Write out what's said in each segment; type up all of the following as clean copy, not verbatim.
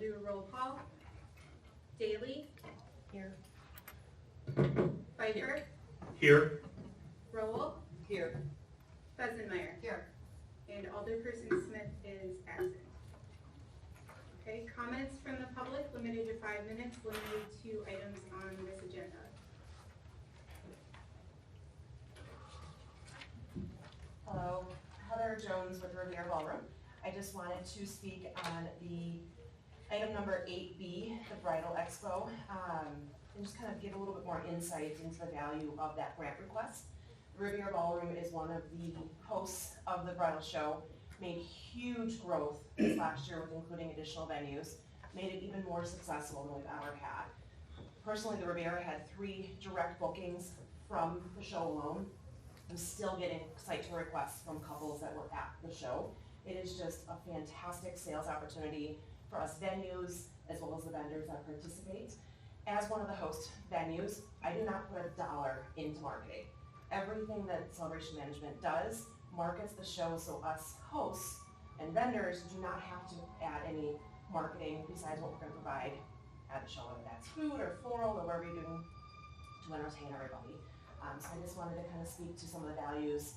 do a roll call. Daly. Here. Pfeiffer. Here. Rowell. Here. Fesenmeyer. Here. And Alderperson Smith is absent. Okay, comments from the public limited to 5 minutes, limited to items on this agenda. Hello, Heather Jones with Riviera Ballroom. I just wanted to speak on the item number 8B, the Bridal Expo, and just kind of give a little bit more insight into the value of that grant request. Riviera Ballroom is one of the hosts of the bridal show, made huge growth this last year with including additional venues, made it even more successful than we've ever had. Personally, the Riviera had 3 direct bookings from the show alone. I'm still getting site tour requests from couples that were at the show. It is just a fantastic sales opportunity for us venues as well as the vendors that participate. As one of the host venues, I do not put a dollar into marketing. Everything that Celebration Management does markets the show so us hosts and vendors do not have to add any marketing besides what we're going to provide at the show, whether that's food or floral or whatever you're doing to entertain everybody. So I just wanted to kind of speak to some of the values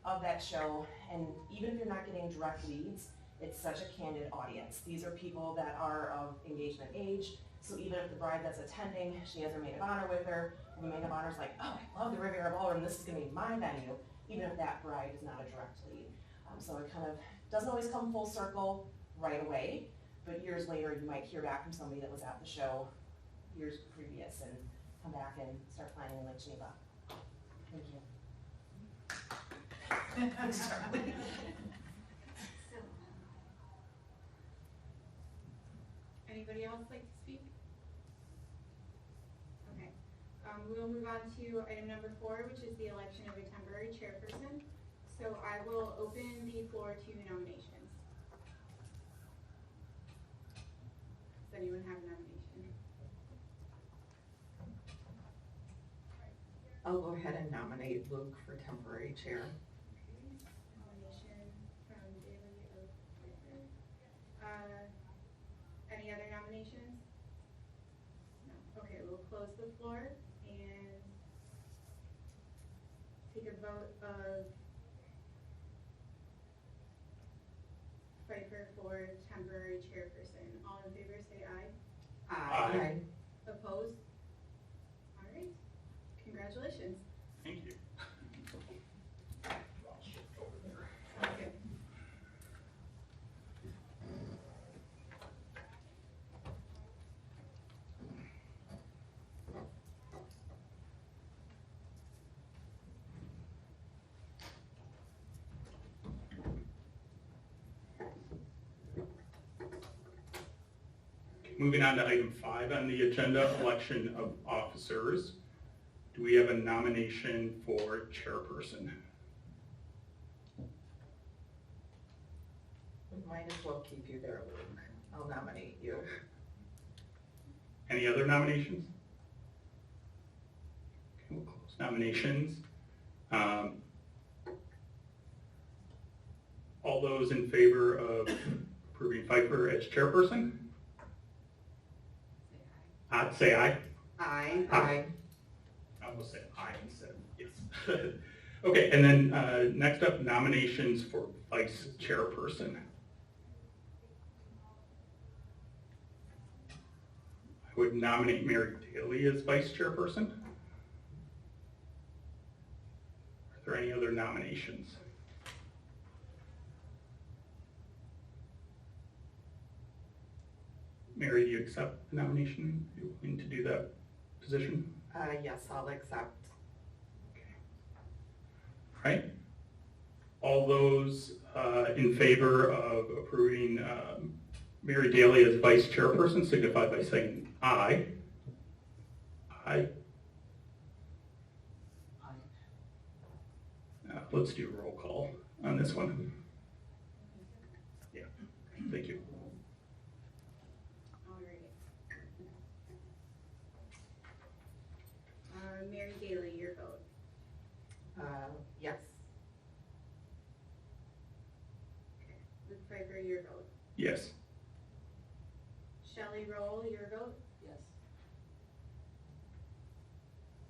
of that show, and even if you're not getting direct leads, it's such a candid audience. These are people that are of engagement age, so even if the bride that's attending, she has her maid of honor with her, and the maid of honor's like, oh, I love the Riviera Ballroom, this is going to be my venue, even if that bride is not a direct lead. So it kind of doesn't always come full circle right away, but years later you might hear back from somebody that was at the show years previous and come back and start planning in Lake Geneva. Thank you. Anybody else like to speak? Okay. We'll move on to item number 4, which is the election of a temporary chairperson. So I will open the floor to nominations. Does anyone have a nomination? I'll go ahead and nominate Luke for temporary chair. Nomination from Daly of Pfeiffer. Any other nominations? No. Okay, we'll close the floor and take a vote of Pfeiffer for temporary chairperson. All in favor say aye. Aye. Opposed? All right. Congratulations. Thank you. Sounds good. Moving on to item 5 on the agenda, election of officers. Do we have a nomination for chairperson? We might as well keep you there, Luke. I'll nominate you. Any other nominations? Okay, we'll close nominations. All those in favor of approving Pfeiffer as chairperson? Say aye. Aye. Aye. I almost said aye instead of yes. Okay, and then next up, nominations for vice chairperson. I would nominate Mary Daly as vice chairperson. Are there any other nominations? Mary, do you accept the nomination? Are you willing to do that position? Yes, I'll accept. Right? All those in favor of approving Mary Daly as vice chairperson signify by saying aye. Aye. Let's do a roll call on this one. Yeah, thank you. All right. Mary Daly, your vote. Yes. Okay. Luke Pfeiffer, your vote. Yes. Shelley Roll, your vote? Yes.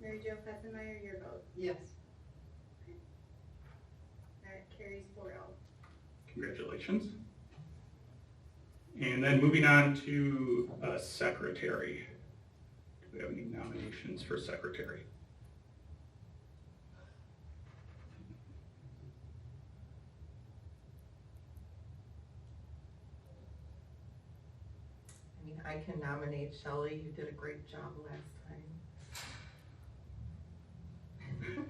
Mary Jo Fessenmeyer, your vote? Yes. That carries 4-0. Congratulations. And then moving on to secretary. Do we have any nominations for secretary? I mean, I can nominate Shelley, you did a great job last time.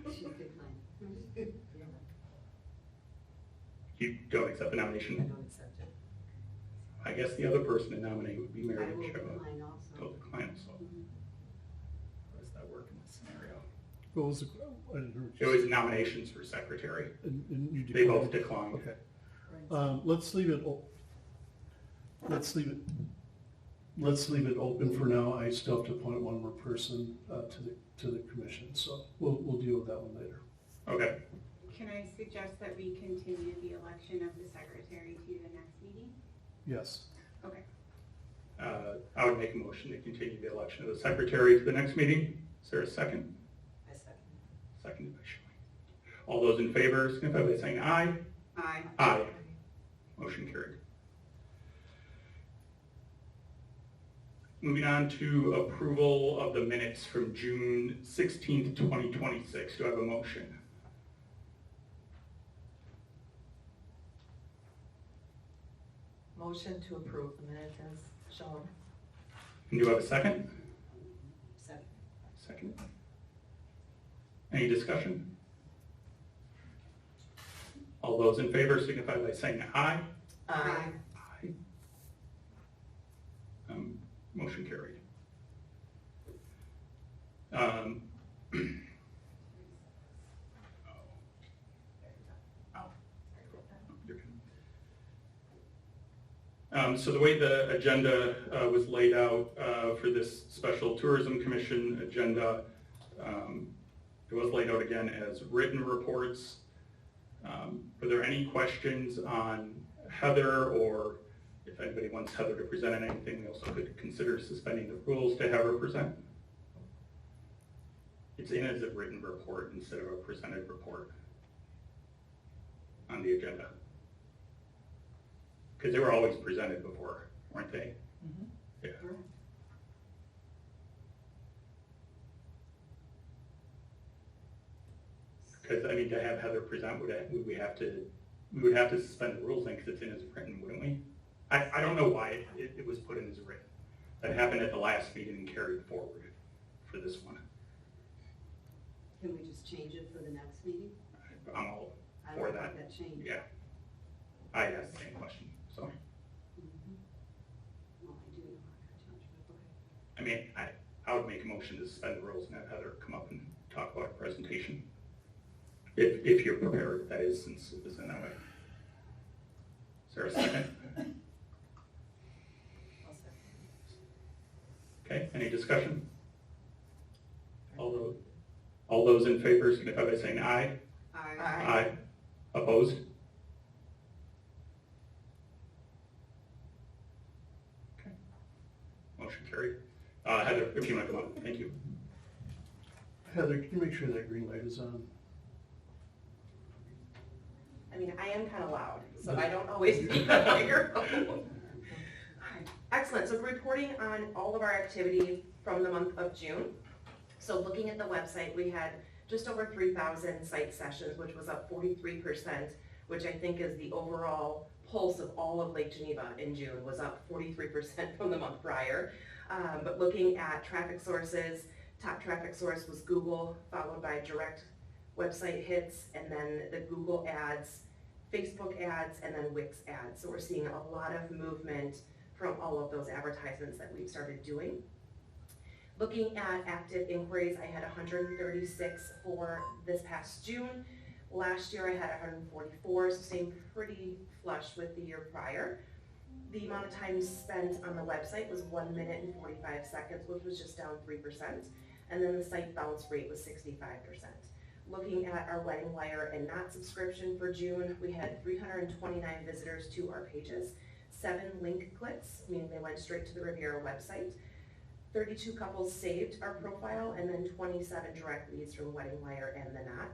She's declined. You don't accept the I nomination? don't accept it. I guess the other person to nominate would be I Mary will Jo. decline also. Don't decline, so Mhm. how does that work in this scenario? What was the, I didn't hear what It you was said. nominations for secretary. And you They both declined? declined. Okay. Let's leave it, let's leave it open for now. I still have to appoint one more person to the commission, so we'll deal with that one later. Okay, Can I suggest that we continue the election of the secretary to the next meeting? Yes. Okay. I would make a motion to continue the election of the secretary to the next meeting. Is there a second? I second. Seconded by Shelley. All those in favor, signify by saying aye. Aye. Aye. Motion carried. Moving on to approval of the minutes from June 16th, 2026. Do I have a motion? Motion to approve the minutes as shown. And do I have a second? Second. Second. Any discussion? All those in favor signify by saying aye. Aye. Aye. Motion carried. So the way the agenda was laid out for this special tourism commission agenda, it was laid out again as written reports. Are there any questions on Heather, or if anybody wants Heather to present on anything, we also could consider suspending the rules to have her present? It's in as a written report instead of a presented report on the agenda. Because they were always presented before, weren't they? Mhm. Yeah. Because, I mean, to have Heather present, we would have to suspend the rules then, because it's in as written, wouldn't we? I don't know why it was put in as written. That happened at the last meeting and carried forward for this one. Can we just change it for the next meeting? I'm all I for don't that. want that changed. Yeah. I asked the same question, so. Mhm. Well, I do know how to change, but okay. I mean, I would make a motion to suspend the rules and have Heather come up and talk about a presentation. If you're prepared, that is, since it was in that way. Is there a second? I'll second. Okay, any discussion? All those in favor signify by saying aye. Aye. Aye. Opposed? Okay. Motion carried. Heather, if you want to come up, thank you. Heather, can you make sure that green light is on? I mean, I am kind of loud, so I don't always need a microphone. Excellent, so reporting on all of our activity from the month of June. So looking at the website, we had just over 3,000 site sessions, which was up 43%, which I think is the overall pulse of all of Lake Geneva in June, was up 43% from the month prior. But looking at traffic sources, top traffic source was Google, followed by direct website hits, and then the Google ads, Facebook ads, and then Wix ads. So we're seeing a lot of movement from all of those advertisements that we've started doing. Looking at active inquiries, I had 136 for this past June. Last year I had 144, so staying pretty flush with the year prior. The amount of time spent on the website was 1 minute and 45 seconds, which was just down 3%. And then the site bounce rate was 65%. Looking at our Wedding Wire and Not subscription for June, we had 329 visitors to our pages. 7 link clicks, meaning they went straight to the Riviera website. 32 couples saved our profile, and then 27 direct leads from Wedding Wire and The Knot.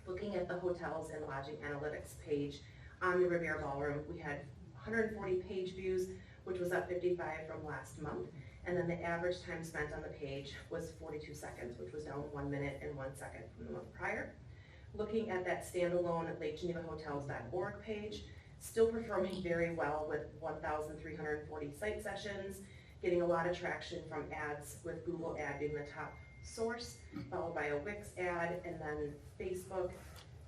Looking at the hotels and lodging analytics page on the Riviera Ballroom, we had 140 page views, which was up 55 from last month. And then the average time spent on the page was 42 seconds, which was down 1 minute and 1 second from the month prior. Looking at that standalone LakeGenevaHotels.org page, still performing very well with 1,340 site sessions, getting a lot of traction from ads, with Google ad being the top source, followed by a Wix ad, and then Facebook,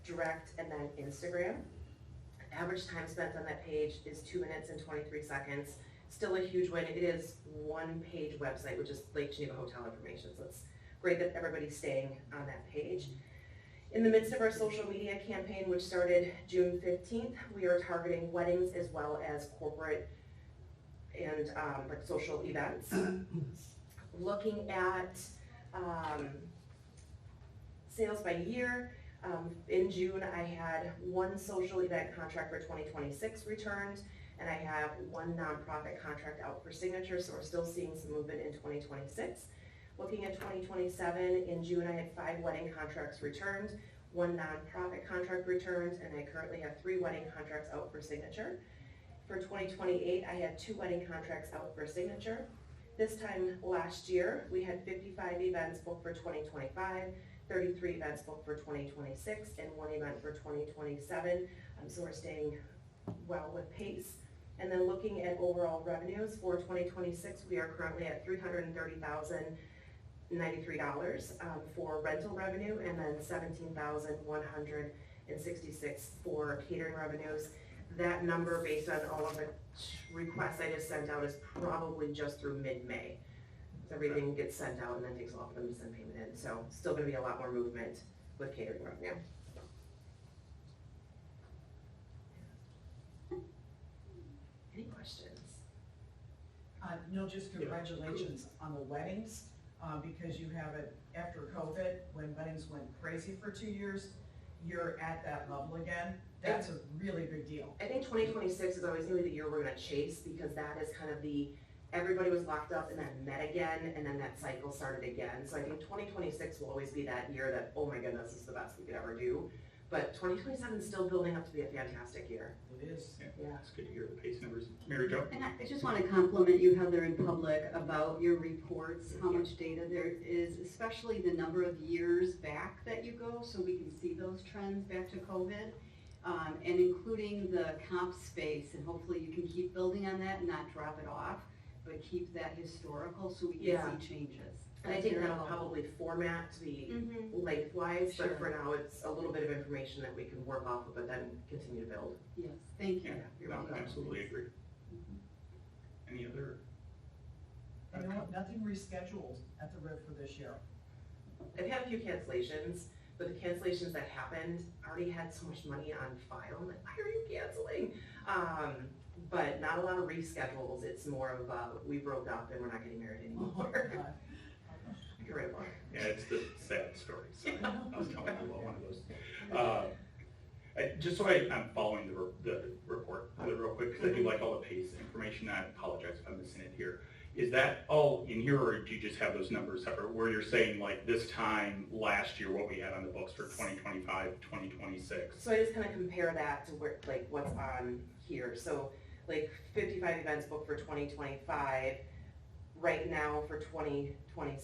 direct, and then Instagram. Average time spent on that page is 2 minutes and 23 seconds. Still a huge win. It is one-page website, which is Lake Geneva Hotel information, so it's great that everybody's staying on that page. In the midst of our social media campaign, which started June 15th, we are targeting weddings as well as corporate and like social events. Looking at sales by year, in June I had 1 social event contract for 2026 returned, and I have 1 nonprofit contract out for signature, so we're still seeing some movement in 2026. Looking at 2027, in June I had 5 wedding contracts returned, 1 nonprofit contract returned, and I currently have 3 wedding contracts out for signature. For 2028, I had 2 wedding contracts out for signature. This time last year, we had 55 events booked for 2025, 33 events booked for 2026, and 1 event for 2027. So we're staying well with pace. And then looking at overall revenues for 2026, we are currently at $330,093 for rental revenue, and then $17,166 for catering revenues. That number, based on all of the requests I just sent out, is probably just through mid-May. So everything gets sent out and then takes a while for them to send payment in. So still gonna be a lot more movement with catering revenue. Any questions? No, just congratulations on the weddings, because you have it after COVID, when weddings went crazy for 2 years, you're at that level again. That's a really big deal. I think 2026 is always gonna be the year we're gonna chase, because that is kind of everybody was locked up and then met again, and then that cycle started again. So I think 2026 will always be that year that, oh my goodness, this is the best we could ever do. But 2027 is still building up to be a fantastic year. It is. Yeah. It's good to hear the pace numbers. Mary Jo? And I just want to compliment you, Heather, in public about your reports, how much data there is, especially the number of years back that you go, so we can see those trends back to COVID. And including the comp space, and hopefully you can keep building on that and not drop it off, but keep that historical so we can see changes. And I think that'll probably format to be lengthwise, but Sure. for now, it's a little bit of information that we can work off of, but then continue to build. Yes, thank you. Yeah, You're no, welcome. absolutely agree. Any other? You know what, nothing rescheduled at the RIV for this year. I've had a few cancellations, but the cancellations that happened already had so much money on file. I'm like, why are you canceling? But not a lot of reschedules. It's more of we broke up and we're not getting married anymore. You're right, Mark. Yeah, it's the sad story, so I was telling you about one of those. Just so I'm following the report real quick, because I do like all the pace information. I apologize if I'm missing it here. Is that all in here, or do you just have those numbers separate, where you're saying like this time last year, what we had on the books for 2025, 2026? So I just kind of compare that to where, like, what's on here. So like 55 events booked for 2025, right now for 2020,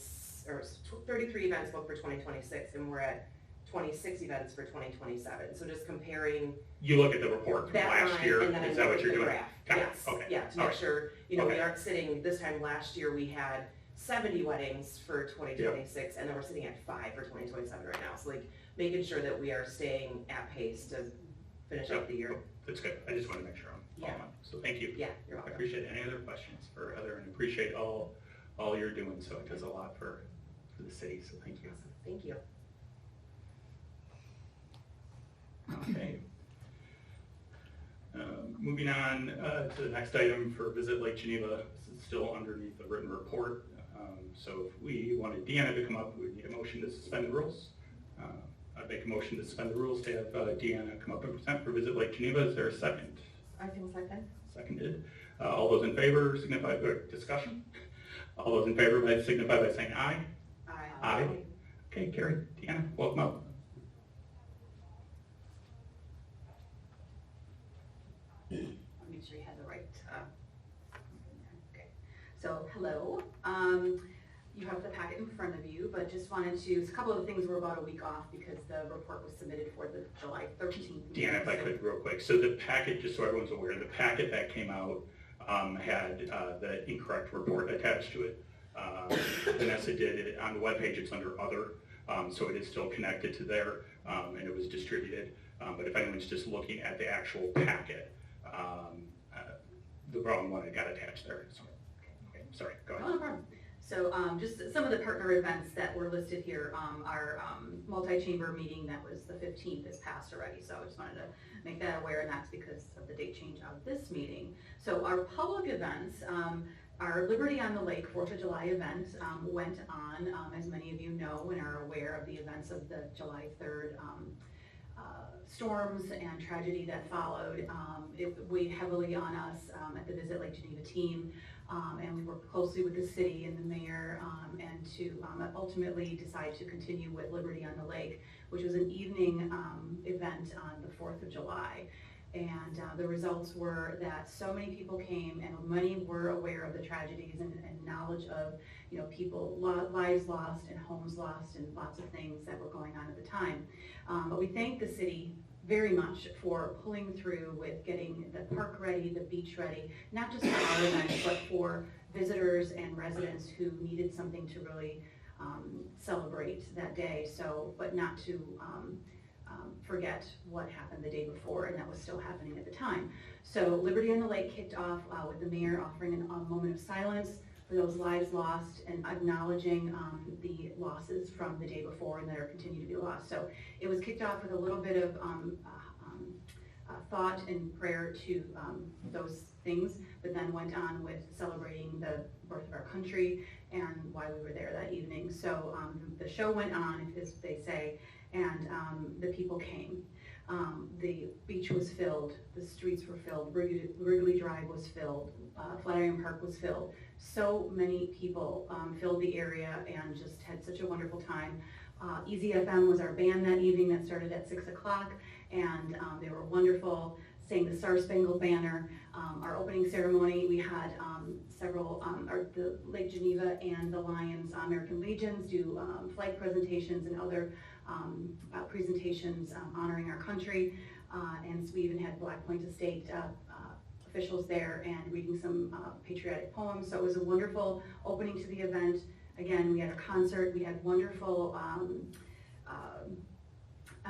or 33 events booked for 2026, and we're at 26 events for 2027. So just comparing You look at the report from that last line, year, and then I is that look what at you're the doing? graph. Got it. Yes, Okay. yeah, to make All right. sure, we Okay. aren't sitting, this time last year, we had 70 weddings for 2026, and then we're sitting at 5 for 2027 right now. So like, making sure that we are staying at pace to finish out the year. That's good. I just want to make sure I'm following. So thank you. Yeah, you're I welcome. appreciate it. Any other questions for Heather? And appreciate all you're doing, so it does a lot for the city, so thank you. Awesome. Thank you. Okay. Moving on to the next item for Visit Lake Geneva. This is still underneath the written report. So if we wanted Deanna to come up, we would need a motion to suspend the rules. I'd make a motion to suspend the rules to have Deanna come up and present for Visit Lake Geneva. Is there a second? I can second. Seconded. All those in favor signify, or discussion? All those in favor signify by saying aye. Aye. Okay, Carrie, Deanna, welcome up. Make sure you have the right, okay. So, hello. You have the packet in front of you, but just wanted to, a couple of things were about a week off because the report was submitted for the July 13th. Deanna, if I could real quick. So the packet, just so everyone's aware, the packet that came out had the incorrect report attached to it. Vanessa did it on the webpage, it's under other, so it is still connected to there, and it was distributed. But if anyone's just looking at the actual packet, the wrong one, it got attached there. So, okay, sorry, go ahead. Oh, no problem. So just some of the partner events that were listed here, our multi-chamber meeting that was the 15th is passed already, so I just wanted to make that aware, and that's because of the date change of this meeting. So our public events, our Liberty on the Lake 4th of July event went on, as many of you know and are aware of the events of the July 3rd storms and tragedy that followed. It weighed heavily on us at the Visit Lake Geneva team. And we worked closely with the city and the mayor and to ultimately decide to continue with Liberty on the Lake, which was an evening event on the 4th of July. And the results were that so many people came and many were aware of the tragedies and knowledge of, people, lives lost and homes lost and lots of things that were going on at the time. But we thank the city very much for pulling through with getting the park ready, the beach ready, not just for our events, but for visitors and residents who needed something to really celebrate that day. So, but not to forget what happened the day before, and that was still happening at the time. So Liberty on the Lake kicked off with the mayor offering a moment of silence for those lives lost and acknowledging the losses from the day before and that are continue to be lost. So it was kicked off with a little bit of thought and prayer to those things, but then went on with celebrating the birth of our country and why we were there that evening. So the show went on, as they say, and the people came. The beach was filled, the streets were filled, Wrigley Drive was filled, Flatiron Park was filled. So many people filled the area and just had such a wonderful time. Easy FM was our band that evening that started at 6 o'clock, and they were wonderful, sang the Star Spangled Banner. Our opening ceremony, we had several, the Lake Geneva and the Lions American Legions do flag presentations and other presentations honoring our country. And so we even had Black Point Estate officials there and reading some patriotic poems. So it was a wonderful opening to the event. Again, we had a concert, we had wonderful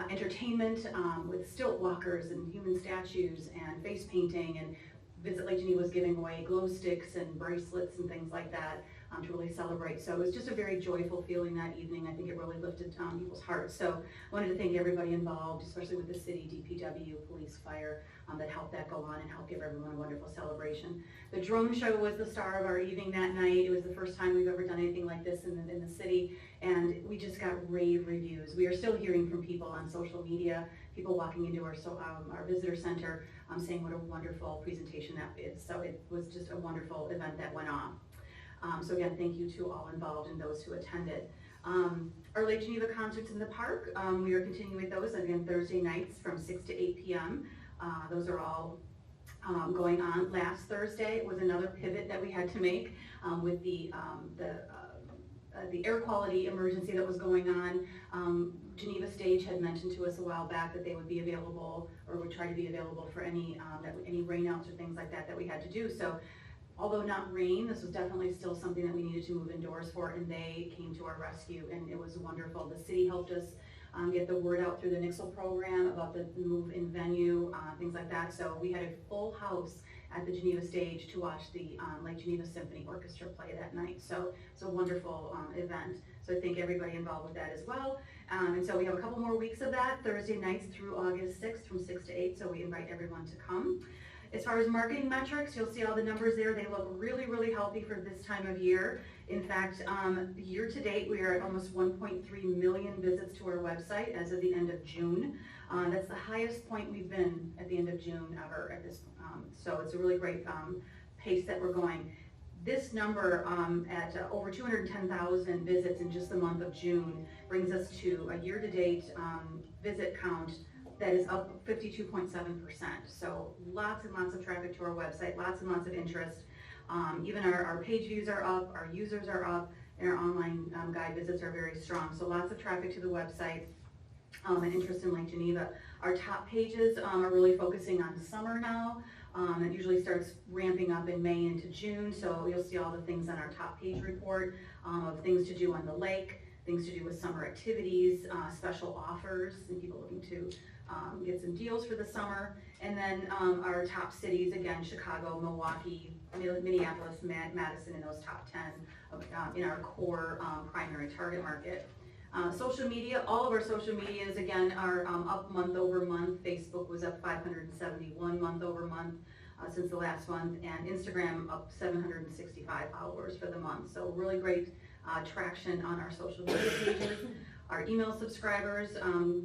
entertainment with stilt walkers and human statues and face painting, and Visit Lake Geneva was giving away glow sticks and bracelets and things like that to really celebrate. So it was just a very joyful feeling that evening. I think it really lifted people's hearts. So I wanted to thank everybody involved, especially with the city, DPW, police, fire, that helped that go on and helped give everyone a wonderful celebration. The drone show was the star of our evening that night. It was the first time we've ever done anything like this in the city, and we just got rave reviews. We are still hearing from people on social media, people walking into our visitor center saying what a wonderful presentation that is. So it was just a wonderful event that went on. So again, thank you to all involved and those who attended. Our Lake Geneva concerts in the park, we are continuing with those again Thursday nights from 6 to 8 p.m. Those are all going on. Last Thursday was another pivot that we had to make with the air quality emergency that was going on. Geneva Stage had mentioned to us a while back that they would be available, or would try to be available for any rainouts or things like that we had to do. So although not rain, this was definitely still something that we needed to move indoors for, and they came to our rescue, and it was wonderful. The city helped us get the word out through the Nixle program about the move in venue, things like that. So we had a full house at the Geneva Stage to watch the Lake Geneva Symphony Orchestra play that night. So it's a wonderful event. So I thank everybody involved with that as well. And so we have a couple more weeks of that, Thursday nights through August 6th from 6 to 8, so we invite everyone to come. As far as marketing metrics, you'll see all the numbers there. They look really, really healthy for this time of year. In fact, year to date, we are at almost 1.3 million visits to our website as of the end of June. That's the highest point we've been at the end of June ever at this, so it's a really great pace that we're going. This number at over 210,000 visits in just the month of June brings us to a year-to-date visit count that is up 52.7%. So lots and lots of traffic to our website, lots and lots of interest. Even our page views are up, our users are up, and our online guide visits are very strong. So lots of traffic to the website and interest in Lake Geneva. Our top pages are really focusing on summer now. It usually starts ramping up in May into June, so you'll see all the things on our top page report of things to do on the lake, things to do with summer activities, special offers, and people looking to get some deals for the summer. And then our top cities, again, Chicago, Milwaukee, Minneapolis, Madison, in those top 10 in our core primary target market. Social media, all of our social medias, again, are up month over month. Facebook was up 571 month over month since the last month, and Instagram up 765 followers for the month. So really great traction on our social media pages. Our email subscribers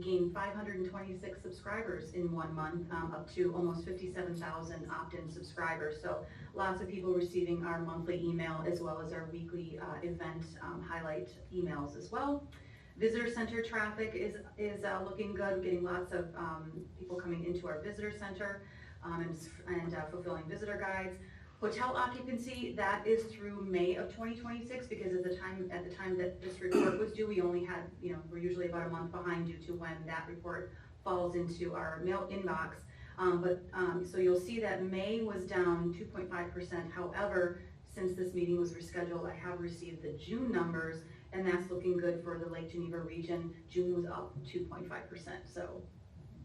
gained 526 subscribers in 1 month, up to almost 57,000 opt-in subscribers. So lots of people receiving our monthly email as well as our weekly event highlight emails as well. Visitor center traffic is looking good, getting lots of people coming into our visitor center and fulfilling visitor guides. Hotel occupancy, that is through May of 2026, because at the time that this report was due, we only had, we're usually about a month behind due to when that report falls into our mail inbox. So you'll see that May was down 2.5%. However, since this meeting was rescheduled, I have received the June numbers, and that's looking good for the Lake Geneva region. June was up 2.5%, so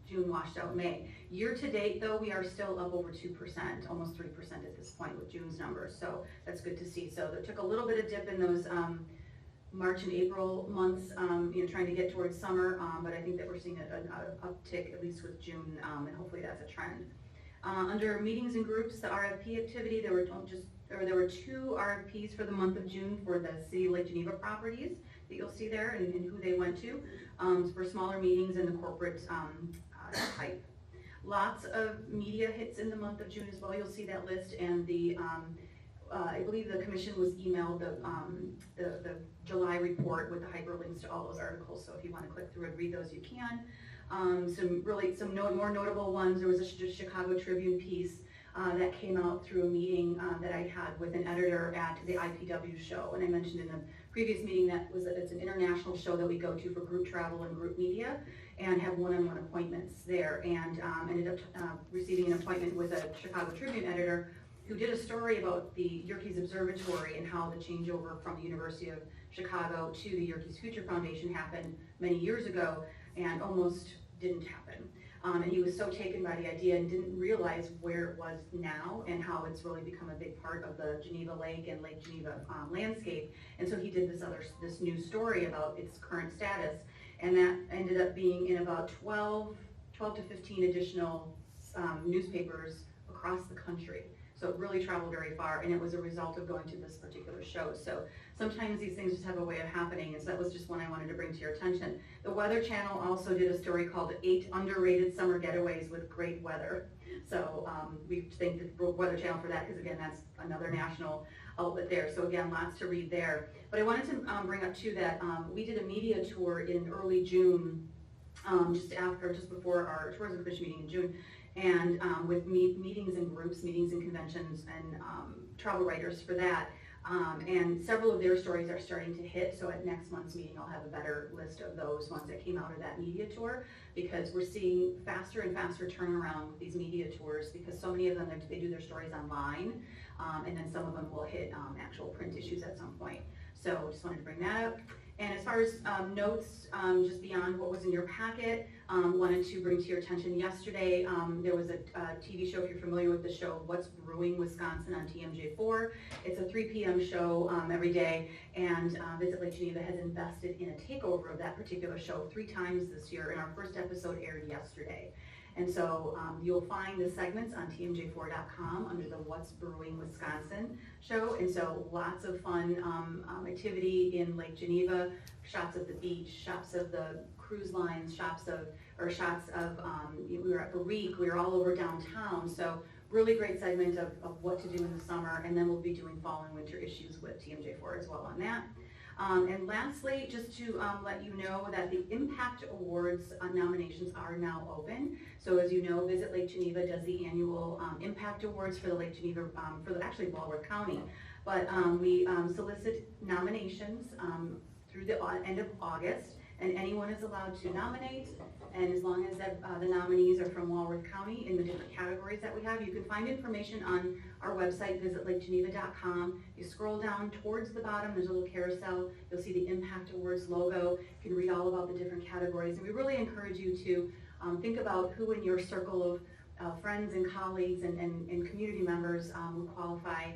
June washed out May. Year to date, though, we are still up over 2%, almost 3% at this point with June's numbers, so that's good to see. So there took a little bit of dip in those March and April months, trying to get towards summer, but I think that we're seeing an uptick, at least with June, and hopefully that's a trend. Under meetings and groups, the RFP activity, there were 2 RFPs for the month of June for the City of Lake Geneva properties that you'll see there and who they went to, for smaller meetings and the corporate type. Lots of media hits in the month of June as well. You'll see that list, and the I believe the commission was emailed the July report with the hyperlinks to all those articles. So if you want to click through and read those, you can. Some more notable ones. There was a Chicago Tribune piece that came out through a meeting that I had with an editor at the IPW show, and I mentioned in the previous meeting that it's an international show that we go to for group travel and group media, and have one-on-one appointments there, and ended up receiving an appointment with a Chicago Tribune editor who did a story about the Yerkes Observatory and how the changeover from the University of Chicago to the Yerkes Future Foundation happened many years ago and almost didn't happen. And he was so taken by the idea and didn't realize where it was now and how it's really become a big part of the Geneva Lake and Lake Geneva landscape. And so he did this new story about its current status, and that ended up being in about 12 to 15 additional newspapers across the country. So it really traveled very far, and it was a result of going to this particular show. So sometimes these things just have a way of happening, and so that was just one I wanted to bring to your attention. The Weather Channel also did a story called 8 Underrated Summer Getaways with Great Weather. So we thank the Weather Channel for that, because again, that's another national outlet there. So again, lots to read there. But I wanted to bring up too that we did a media tour in early June, just before our tourism commission meeting in June, and with meetings and groups, meetings and conventions, and travel writers for that. And several of their stories are starting to hit, so at next month's meeting I'll have a better list of those ones that came out of that media tour, because we're seeing faster and faster turnaround with these media tours, because so many of them, they do their stories online, and then some of them will hit actual print issues at some point. So just wanted to bring that up. And as far as notes, just beyond what was in your packet, wanted to bring to your attention yesterday, there was a TV show, if you're familiar with the show, What's Brewing Wisconsin on TMJ4. It's a 3 p.m. show every day, and Visit Lake Geneva has invested in a takeover of that particular show 3 times this year, and our first episode aired yesterday. And so you'll find the segments on tmj4.com under the What's Brewing Wisconsin show. And so lots of fun activity in Lake Geneva, shots of the beach, shots of the cruise lines, shots of we were at Barrique, we were all over downtown. So really great segment of what to do in the summer. And then we'll be doing fall and winter issues with TMJ4 as well on that. And lastly, just to let you know that the Impact Awards nominations are now open. So as you know, Visit Lake Geneva does the annual Impact Awards for the Lake Geneva, actually Walworth County. But we solicit nominations through the end of August, and anyone is allowed to nominate. And as long as the nominees are from Walworth County in the different categories that we have, you can find information on our website, visitlakegeneva.com. You scroll down towards the bottom, there's a little carousel. You'll see the Impact Awards logo. You can read all about the different categories. And we really encourage you to think about who in your circle of friends and colleagues and community members will qualify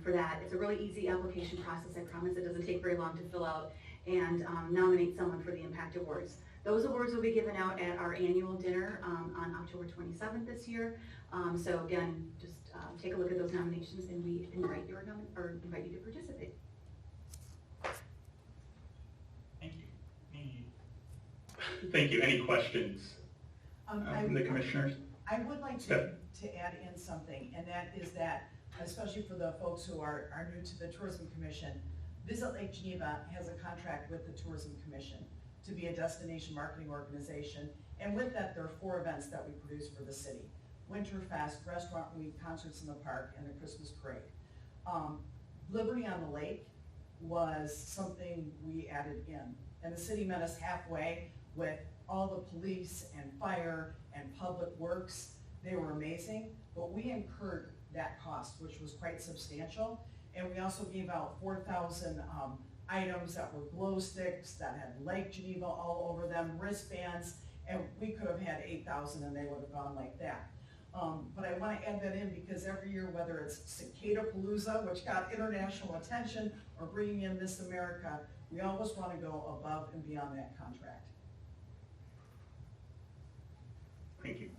for that. It's a really easy application process, I promise. It doesn't take very long to fill out and nominate someone for the Impact Awards. Those awards will be given out at our annual dinner on October 27th this year. So again, just take a look at those nominations, and we invite you to participate. Thank you. Thank you. Any questions from the commissioners? I would like to add in something, and that is that, especially for the folks who are new to the Tourism Commission, Visit Lake Geneva has a contract with the Tourism Commission to be a destination marketing organization, and with that, there are 4 events that we produce for the city: Winterfest, Restaurant Week, Concerts in the Park, and the Christmas Parade. Liberty on the Lake was something we added in, and the city met us halfway with all the police and fire and public works. They were amazing, but we incurred that cost, which was quite substantial, and we also gave out 4,000 items that were glow sticks that had Lake Geneva all over them, wristbands, and we could have had 8,000 and they would have gone like that. But I want to add that in because every year, whether it's Cicada Palooza, which got international attention, or bringing in Miss America, we always want to go above and beyond that contract. Thank you.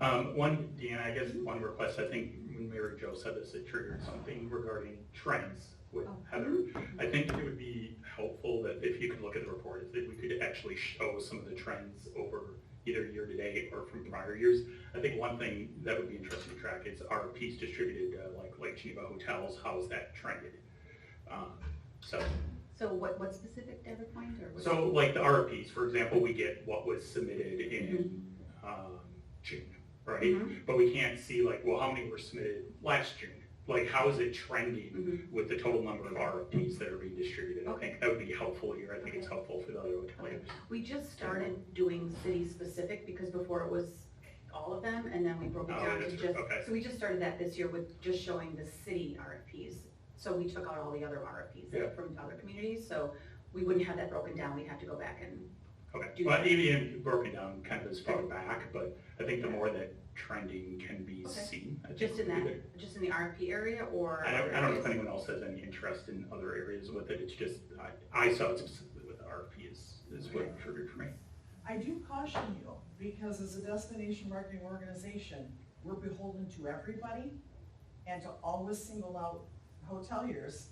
Deanna, I guess one request, I think when Mary Jo said this, it triggered something regarding trends with Heather. I think it would be helpful that if you could look at the report, that we could actually show some of the trends over either year to date or from prior years. I think one thing that would be interesting to track is RFPs distributed like Lake Geneva hotels, how is that trended? So what specific data point? Or so like the RFPs, for example, we get what was submitted in June, right? But we can't see like, well, how many were submitted last June? Like, how is it trending with the total number of RFPs that are being distributed? I think that would be helpful here. I think it's helpful for the other hoteliers. We just started doing city specific because before it was all of them, and then we broke it down to just, so we just started that this year with just showing the city RFPs. So we took out all the other RFPs from other communities, so we wouldn't have that broken down. We'd have to go back and do well, that. even broken down kind of as far back, but I think the more that trending can be seen. Just in the RFP area, or? I don't know if anyone else has any interest in other areas with it. It's just, I saw it specifically with the RFP is what triggered for me. I do caution you, because as a destination marketing organization, we're beholden to everybody, and to always single out hoteliers.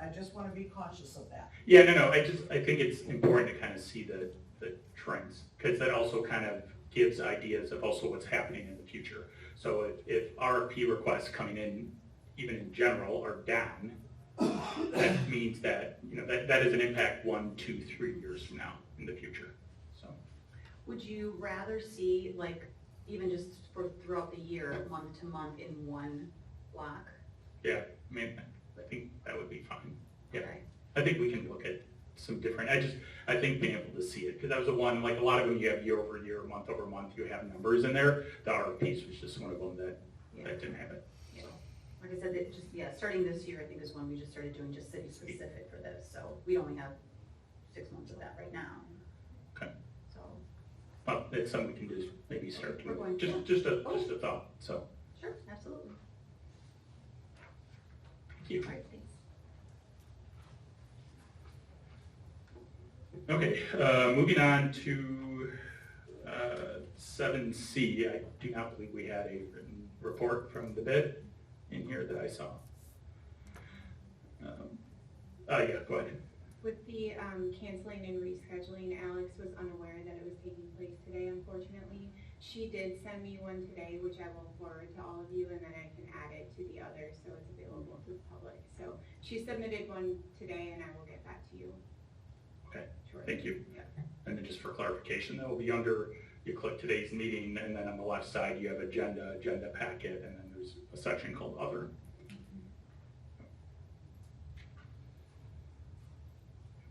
I just want to be cautious of that. Yeah, no, I think it's important to kind of see the trends, because that also kind of gives ideas of also what's happening in the future. So if RFP requests coming in, even in general, are down, that means that, that is an impact 1, 2, 3 years from now in the future. So, would you rather see, like, even just for throughout the year, month to month in one block? Yeah, I mean, I think that would be fine. Yeah, Okay. I think we can look at some different, I think being able to see it, because that was the one, like a lot of them you have year over year, month over month, you have numbers in there. The RFPs was just one of them that didn't have it. Yeah. Like I said, it just, starting this year, I think is when we just started doing just city specific for this, so we only have 6 months of that right now. Okay. So. Well, it's something we can just maybe start We're doing. going Just a thought, so. Sure, absolutely. Thank you. All right, thanks. Okay, moving on to 7C. I do not believe we had a written report from the bid in here that I saw. Yeah, go ahead. With the canceling and rescheduling, Alex was unaware that it was taking place today, unfortunately. She did send me one today, which I will forward to all of you, and then I can add it to the others so it's available to the public. So she submitted one today, and I will get that to you. Okay, shortly. thank you. Yep. And then just for clarification, that will be under, you click today's meeting, and then on the left side, you have agenda packet, and then there's a section called other.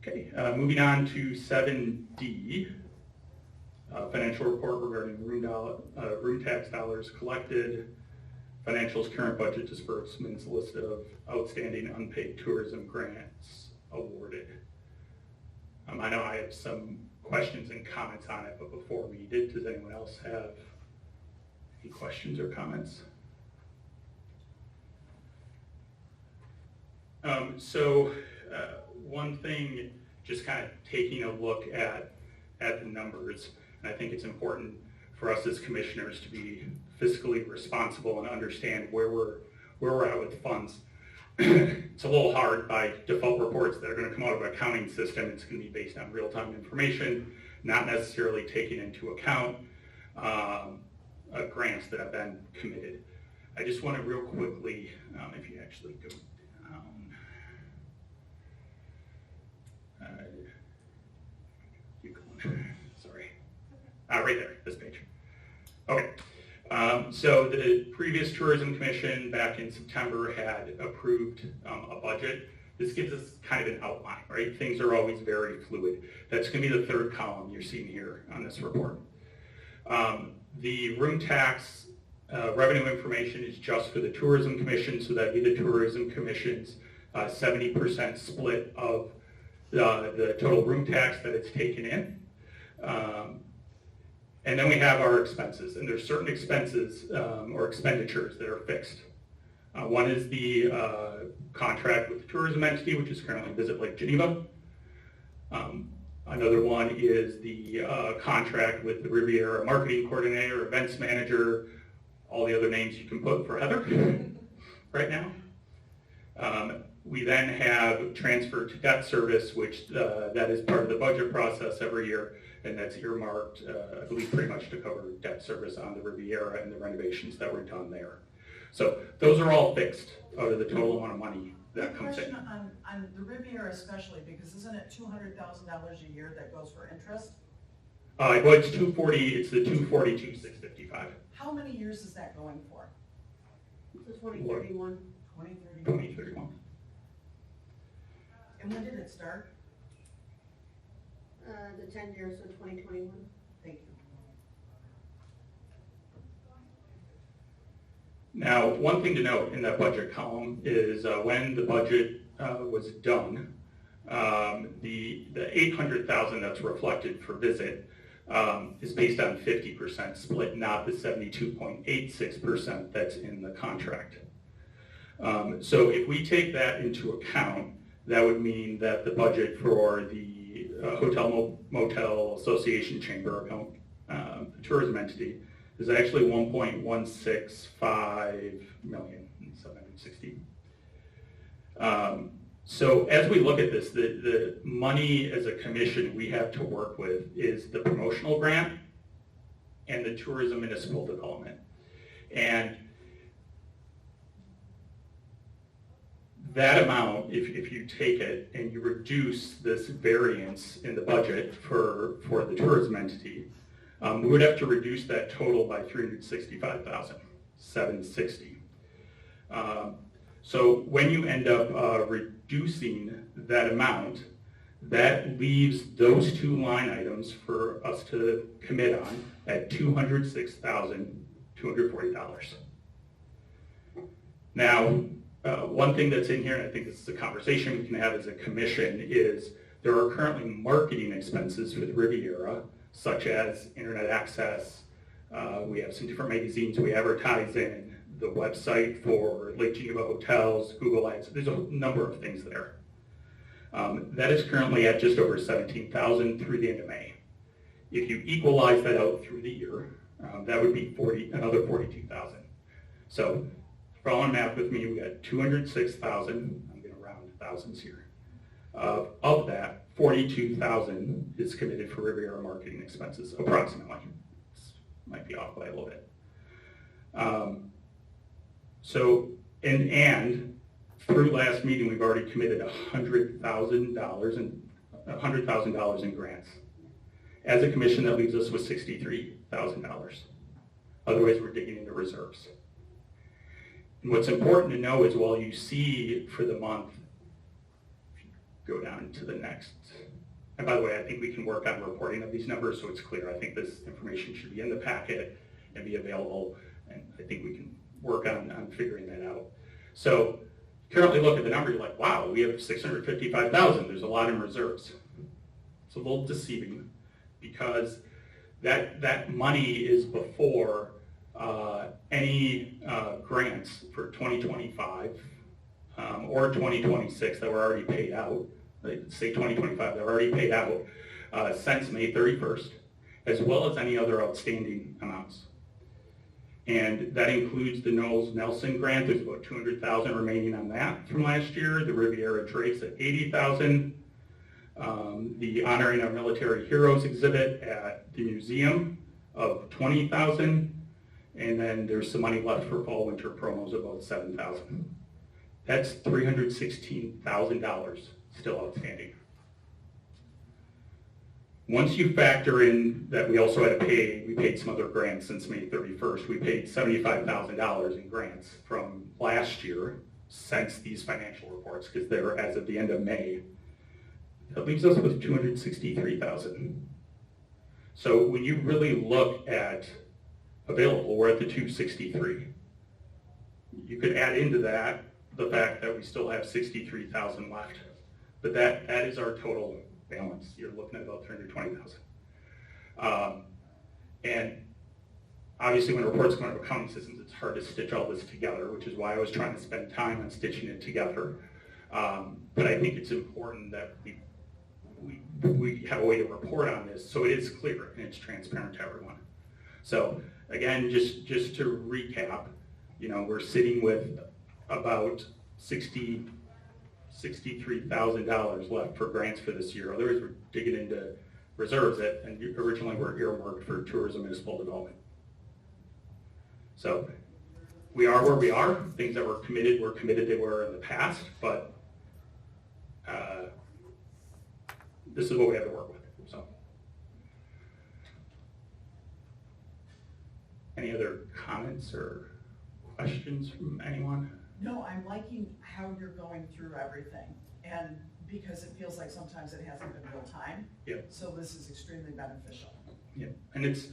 Okay, moving on to 7D, financial report regarding room tax dollars collected, financials, current budget disbursements, list of outstanding unpaid tourism grants awarded. I know I have some questions and comments on it, but before we did, does anyone else have any questions or comments? One thing, just kind of taking a look at the numbers, and I think it's important for us as commissioners to be fiscally responsible and understand where we're at with funds. It's a little hard by default reports that are going to come out of an accounting system. It's going to be based on real-time information, not necessarily taking into account grants that have been committed. I just want to real quickly, if you actually go down, keep going. Sorry. Right there, this page. Okay. So the previous Tourism Commission back in September had approved a budget. This gives us kind of an outline, right? Things are always very fluid. That's going to be the third column you're seeing here on this report. The room tax revenue information is just for the Tourism Commission, so that'd be the Tourism Commission's 70% split of the total room tax that it's taken in. And then we have our expenses, and there's certain expenses or expenditures that are fixed. One is the contract with the tourism entity, which is currently Visit Lake Geneva. Another one is the contract with the Riviera marketing coordinator, events manager, all the other names you can put for Heather right now. We then have transfer to debt service, which that is part of the budget process every year, and that's earmarked, I believe, pretty much to cover debt service on the Riviera and the renovations that were done there. So those are all fixed out of the total amount of money that comes in. Question on the Riviera especially, because isn't it $200,000 a year that goes for interest? Well, it's 240. It's the 242,655. How many years is that going for? So 2031. 2031. And when did it start? The 10 years, so 2021. Thank you. Now, one thing to note in that budget column is when the budget was done, the $800,000 that's reflected for Visit is based on 50% split, not the 72.86% that's in the contract. So if we take that into account, that would mean that the budget for the Hotel Motel Association Chamber account, the tourism entity, is actually $1.165 million, 760. So as we look at this, the money as a commission we have to work with is the promotional grant and the tourism municipal development. And that amount, if you take it and you reduce this variance in the budget for the tourism entity, we would have to reduce that total by $365,760. So when you end up reducing that amount, that leaves those two line items for us to commit on at $206,240. Now, one thing that's in here, and I think this is a conversation we can have as a commission, is there are currently marketing expenses with Riviera, such as internet access. We have some different magazines we advertise in, the website for Lake Geneva hotels, Google Ads. There's a number of things there. That is currently at just over 17,000 through the end of May. If you equalize that out through the year, that would be another 42,000. So, following math with me, we got 206,000. I'm going to round thousands here. Of that, 42,000 is committed for Riviera marketing expenses, approximately. Might be off by a little bit. And through last meeting, we've already committed $100,000 in grants. As a commission, that leaves us with $63,000. Otherwise, we're digging into reserves. And what's important to know is while you see for the month, if you go down to the next, and by the way, I think we can work on reporting of these numbers so it's clear. I think this information should be in the packet and be available, and I think we can work on figuring that out. So currently look at the number, you're like, wow, we have 655,000. There's a lot in reserves. It's a little deceiving because that money is before any grants for 2025 or 2026 that were already paid out. Say 2025, they're already paid out since May 31st, as well as any other outstanding amounts. And that includes the Knowles Nelson grant. There's about 200,000 remaining on that from last year. The Riviera Drake's at 80,000. The Honoring Our Military Heroes exhibit at the museum of 20,000. And then there's some money left for fall winter promos, about 7,000. That's $316,000 still outstanding. Once you factor in that we also had to pay, we paid some other grants since May 31st. We paid $75,000 in grants from last year since these financial reports, because they were as of the end of May. That leaves us with $263,000. So when you really look at available, we're at the 263. You could add into that the fact that we still have 63,000 left. But that is our total balance. You're looking at about 320,000. And obviously when reports come out of accounting systems, it's hard to stitch all this together, which is why I was trying to spend time on stitching it together. But I think it's important that we have a way to report on this so it is clear and it's transparent to everyone. So again, just to recap, we're sitting with about $63,000 left for grants for this year. Otherwise, we're digging into reserves that and originally were earmarked for tourism and municipal development. So we are where we are. Things that were committed they were in the past, but this is what we have to work with. So, any other comments or questions from anyone? No, I'm liking how you're going through everything, and because it feels like sometimes it hasn't been real time. Yep. So this is extremely beneficial. Yeah, and this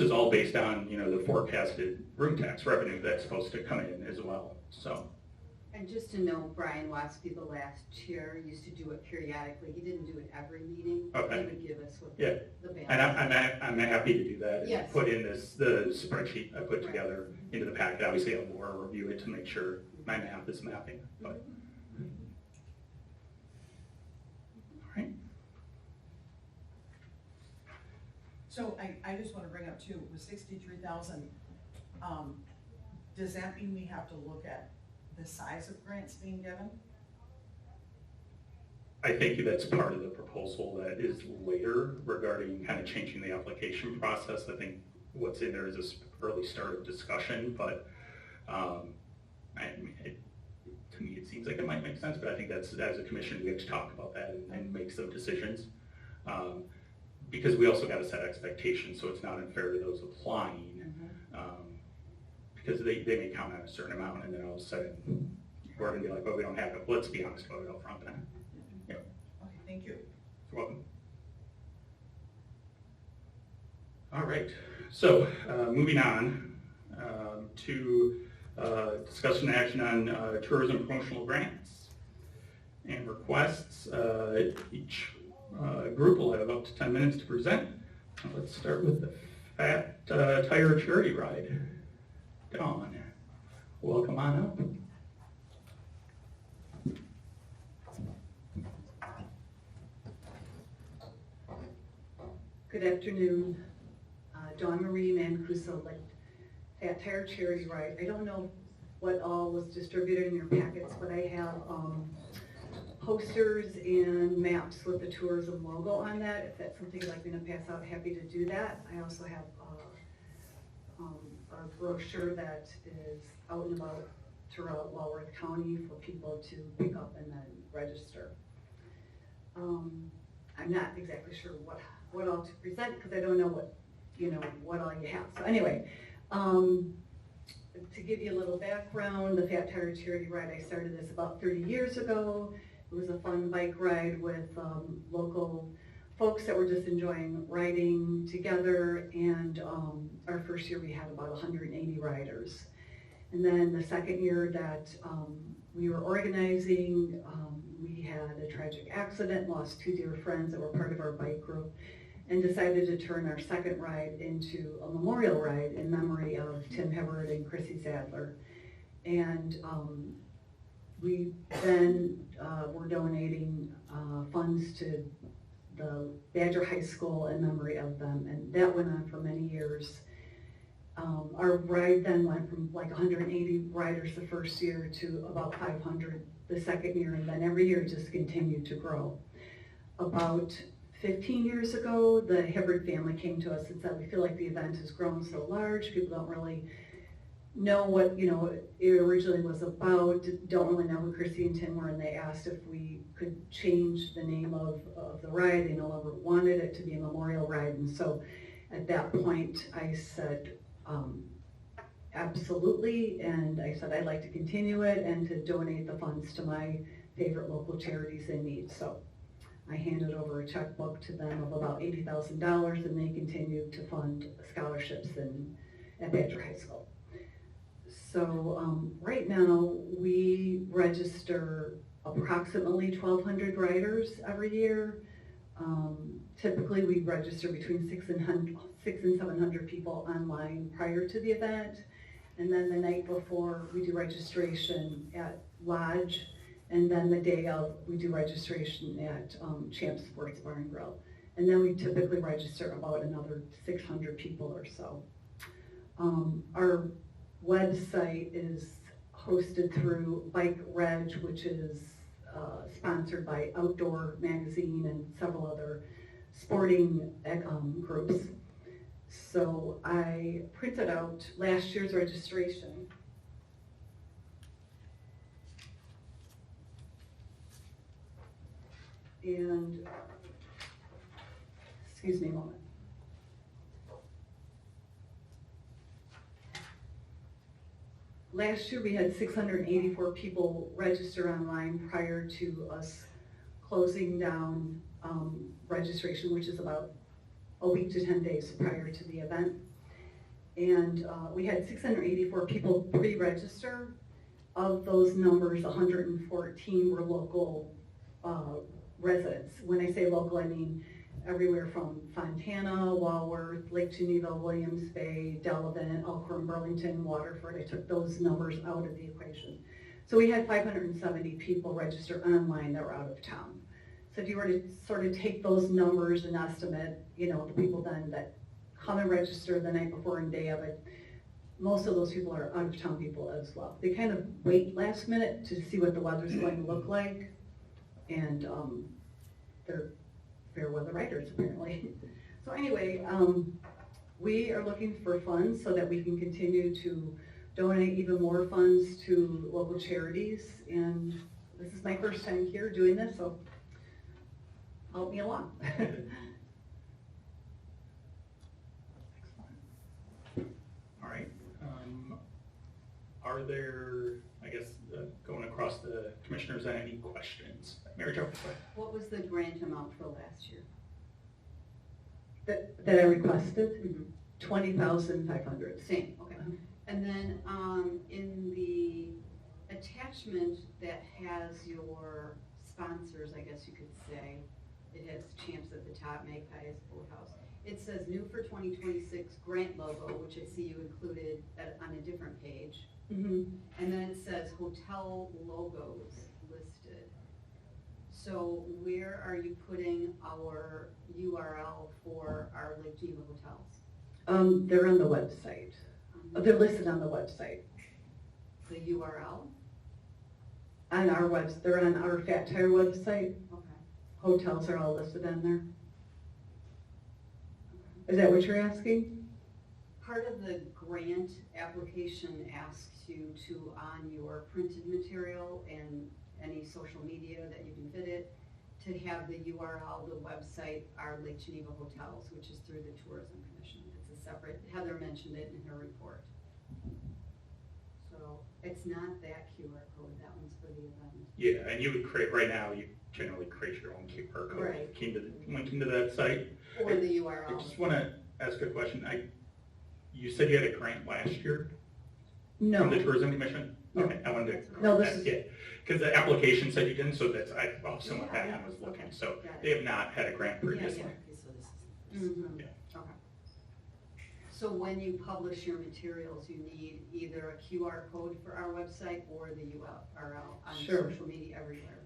is all based on the forecasted room tax revenue that's supposed to come in as well. So. And just to know, Brian Waspy, the last chair, used to do it periodically. He didn't do it every meeting. Okay. He would give us what Yeah. the balance. And I'm happy to do that. Yes. Put in the spreadsheet I put together into the packet. Obviously, I'll more review it to make sure my math is mapping. But all right. So I just want to bring up too, with 63,000, does that mean we have to look at the size of grants being given? I think that's part of the proposal that is later regarding kind of changing the application process. I think what's in there is this early start of discussion, but to me it seems like it might make sense, but I think that's, as a commission, we have to talk about that and make some decisions. Because we also got to set expectations so it's not unfair to those applying. Because they may count on a certain amount and then all of a sudden we're going to be like, well, we don't have it. Let's be honest about it up front then. Yep. Okay, thank you. You're welcome. All right, so moving on to discussion and action on tourism promotional grants and requests. Each group will have up to 10 minutes to present. Let's start with the Fat Tire Charity Ride. Dawn, welcome on up. Good afternoon. Dawn Marie Mancuso, like Fat Tire Charity Ride. I don't know what all was distributed in your packets, but I have posters and maps with the tourism logo on that. If that's something you'd like me to pass out, happy to do that. I also have a brochure that is out and about throughout Walworth County for people to pick up and then register. I'm not exactly sure what all to present because I don't know what all you have. So anyway, to give you a little background, the Fat Tire Charity Ride, I started this about 30 years ago. It was a fun bike ride with local folks that were just enjoying riding together, and our first year we had about 180 riders. And then the second year that we were organizing, we had a tragic accident, lost 2 dear friends that were part of our bike group, and decided to turn our second ride into a memorial ride in memory of Tim Hibbard and Chrissy Sadler. And we then were donating funds to the Badger High School in memory of them, and that went on for many years. Our ride then went from like 180 riders the first year to about 500 the second year, and then every year it just continued to grow. About 15 years ago, the Hibbard family came to us and said, we feel like the event has grown so large, people don't really know what it originally was about, don't really know who Chrissy and Tim were, and they asked if we could change the name of the ride. They no longer wanted it to be a memorial ride, and so at that point I said, absolutely, and I said I'd like to continue it and to donate the funds to my favorite local charities in need. So I handed over a checkbook to them of about $80,000, and they continued to fund scholarships at Badger High School. So right now we register approximately 1,200 riders every year. Typically we register between 600 and 700 people online prior to the event, and then the night before we do registration at Lodge, and then the day of we do registration at Champ Sports Bar and Grill, and then we typically register about another 600 people or so. Our website is hosted through Bike Reg, which is sponsored by Outdoor Magazine and several other sporting groups. So I printed out last year's registration. And, excuse me a moment. Last year we had 684 people register online prior to us closing down registration, which is about a week to 10 days prior to the event. And we had 684 people pre-register. Of those numbers, 114 were local residents. When I say local, I mean everywhere from Fontana, Walworth, Lake Geneva, Williams Bay, Delavan, Elkhorn, Burlington, Waterford. I took those numbers out of the equation. So we had 570 people register online that were out of town. So if you were to sort of take those numbers and estimate, the people then that come and register the night before and day of it, most of those people are out of town people as well. They kind of wait last minute to see what the weather's going to look like, and they're fair weather riders apparently. So anyway, we are looking for funds so that we can continue to donate even more funds to local charities, and this is my first time here doing this, so help me along. All right. Are there, I guess, going across the commissioners, any questions? Mary Jo? What was the grant amount for last year? That I requested, 20,500. Same, okay. And then in the attachment that has your sponsors, I guess you could say, it has Champs at the top, Magpies, Boathouse. It says new for 2026 grant logo, which I see you included on a different page. Mm-hmm. And then it says hotel logos listed. So where are you putting our URL for our Lake Geneva hotels? They're on the website. They're listed on the website. The URL? On our they're on our Fat Tire website. Okay. Hotels are all listed on there. Is that what you're asking? Part of the grant application asks you to, on your printed material and any social media that you can fit it, to have the URL, the website, our Lake Geneva Hotels, which is through the Tourism Commission. It's a separate, Heather mentioned it in her report. So it's not that QR code, that one's for the event. Yeah, and you would create, right now, you generally create your own QR code. Right. Linking to that site. Or the I URL. just want to ask a question. You said you had a grant last year No. from the Tourism Commission? No. Okay, I wanted to. No, this is- Yeah, because the application said you didn't, so that's, I also went back and was looking. Okay, So got it. they have not had a grant previously. Mhm. Yeah. Okay. So when you publish your materials, you need either a QR code for our website or the URL on Sure. social media everywhere.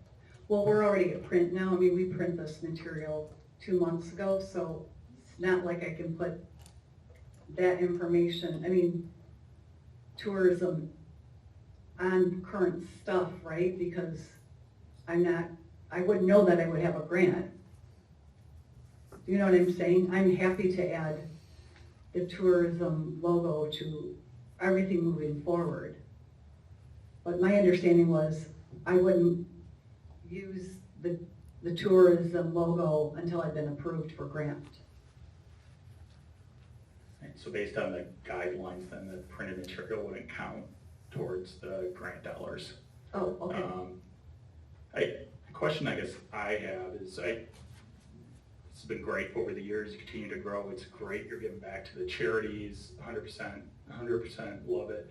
Well, we're already at print now. I mean, we print this material 2 months ago, so it's not like I can put that information, I mean, tourism on current stuff, right? Because I wouldn't know that I would have a grant. You know what I'm saying? I'm happy to add the tourism logo to everything moving forward. But my understanding was I wouldn't use the tourism logo until I'd been approved for grant. Right, so based on the guidelines, then the printed material wouldn't count towards the grant dollars. Oh, okay. The question I guess I have is, it's been great over the years, you continue to grow, it's great, you're giving back to the charities, 100% love it.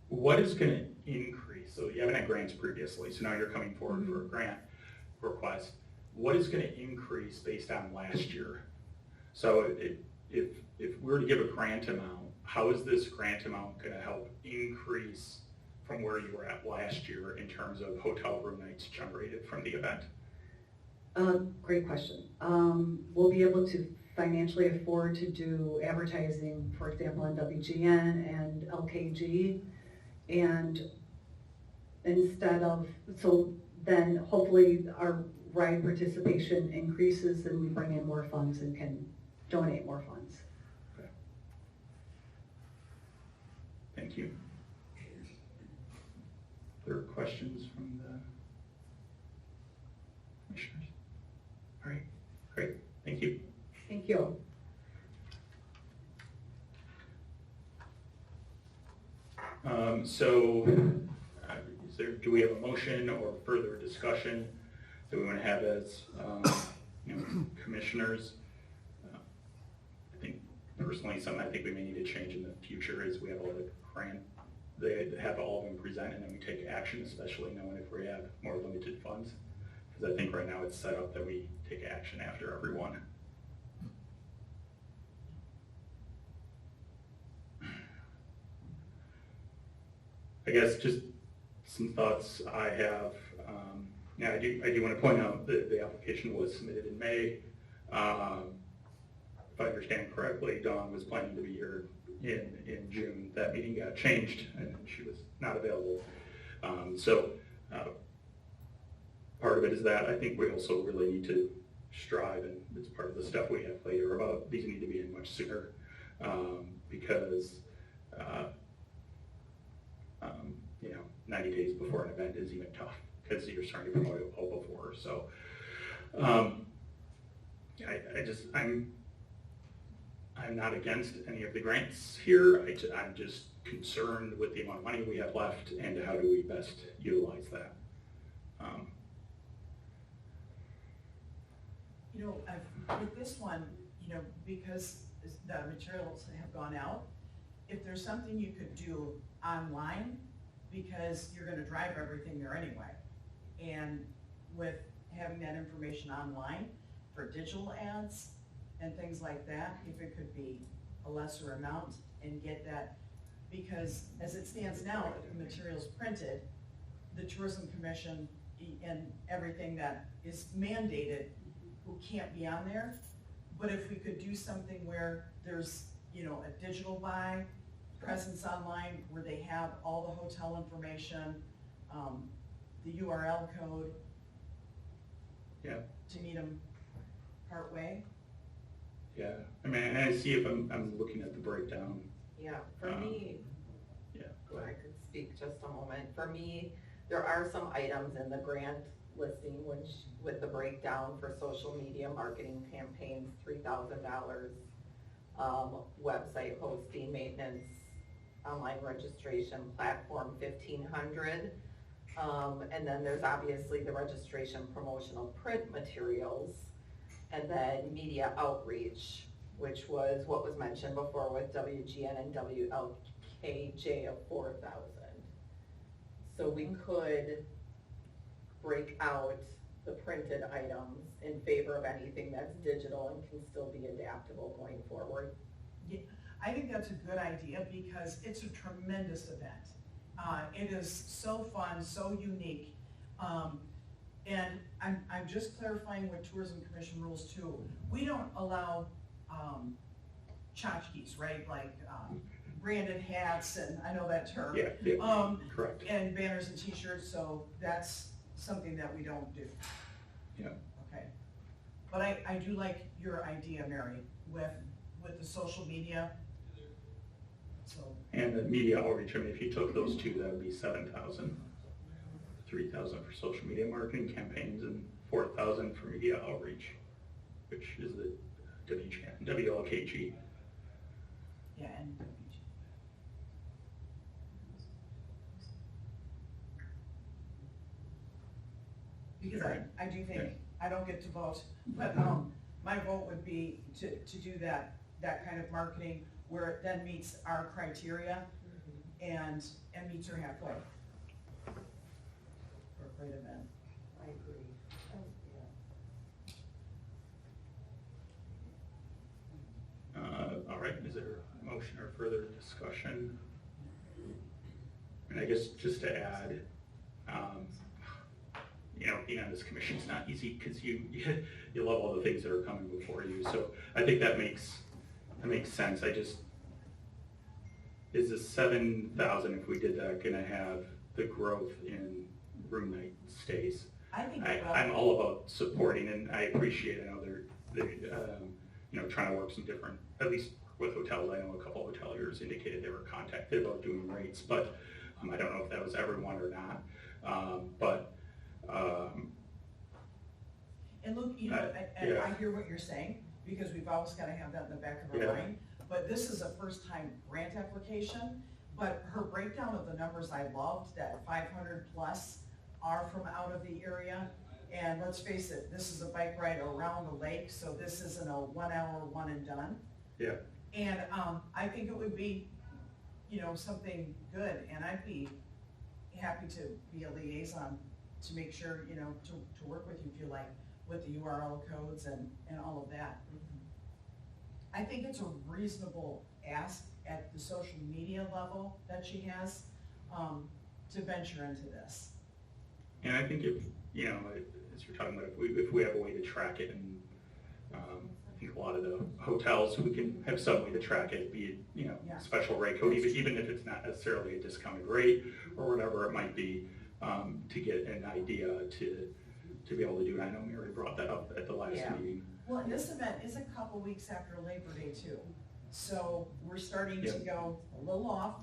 What is gonna increase, so you haven't had grants previously, so now you're coming forward for a grant request. What is gonna increase based on last year? So if we were to give a grant amount, how is this grant amount gonna help increase from where you were at last year in terms of hotel room nights generated from the event? Great question. We'll be able to financially afford to do advertising, for example, on WGN and LKG. And instead of, so then hopefully our ride participation increases and we bring in more funds and can donate more funds. Okay. Thank you. Other questions from the commissioners? All right, great, thank you. Thank you. Do we have a motion or further discussion that we want to have as, commissioners? I think personally, something I think we may need to change in the future is we have all the grant, they have all of them present and then we take action, especially knowing if we have more limited funds. Because I think right now it's set up that we take action after everyone. I guess just some thoughts I have. Yeah, I do want to point out that the application was submitted in May. If I understand correctly, Dawn was planning to be here in June. That meeting got changed and she was not available. Part of it is that I think we also really need to strive, and it's part of the stuff we have later about these need to be in much sooner because 90 days before an event is even tough because you're starting to promote it all before. So I'm not against any of the grants here. I'm just concerned with the amount of money we have left and how do we best utilize that. With this one, because the materials have gone out, if there's something you could do online, because you're gonna drive everything there anyway. And with having that information online for digital ads and things like that, if it could be a lesser amount and get that, because as it stands now, if the material's printed, the Tourism Commission and everything that is mandated who can't be on there. But if we could do something where there's, a digital buy, presence online, where they have all the hotel information, the URL code. Yeah. To meet them partway. Yeah, I mean, and I see if I'm looking at the breakdown. Yeah, for me, Yeah, go if I ahead. could speak just a moment, for me, there are some items in the grant listing which, with the breakdown for social media marketing campaigns, $3,000, website hosting, maintenance, online registration, platform, $1,500. And then there's obviously the registration, promotional print materials, and then media outreach, which was what was mentioned before with WGN and WLKJ of 4,000. So we could break out the printed items in favor of anything that's digital and can still be adaptable going forward. Yeah, I think that's a good idea because it's a tremendous event. It is so fun, so unique. And I'm just clarifying with Tourism Commission rules too. We don't allow tchotchkes, right? Like branded hats, and I know that term. Yeah, correct. And banners and t-shirts, so that's something that we don't do. Yeah. Okay. But I do like your idea, Mary, with the social media. So. And the media outreach, I mean, if you took those two, that would be 7,000. 3,000 for social media marketing campaigns and 4,000 for media outreach, which is the WLKG. Yeah, and because I do think, I don't get to vote, but my vote would be to do that kind of marketing where it then meets our criteria and meets her halfway. For a great event. I agree. All right, is there a motion or further discussion? And I guess just to add, being on this commission is not easy because you love all the things that are coming before you. So I think that makes sense. Is the 7,000, if we did that, gonna have the growth in room night stays? I think I'm all about supporting, and I appreciate, I know they're trying to work some different, at least with hotels. I know a couple hoteliers indicated they were contacted about doing rates, but I don't know if that was everyone or not. And look, I hear what you're saying, because we've always got to have that in the back of our mind. But this is a first-time grant application, but her breakdown of the numbers I loved, that 500 plus are from out of the area. And let's face it, this is a bike ride around the lake, so this isn't a 1 hour one and done. Yeah. And I think it would be, something good, and I'd be happy to be a liaison to make sure, to work with you if you like, with the URL codes and all of that. I think it's a reasonable ask at the social media level that she has to venture into this. And I think if, as you're talking about, if we have a way to track it, and I think a lot of the hotels, we can have some way to track it, be it, special rate code, even if it's not necessarily a discounted rate or whatever it might be, to get an idea to be able to do it. I know Mary brought that up at the last meeting. Well, and this event is a couple weeks after Labor Day too. So we're starting to go a little off.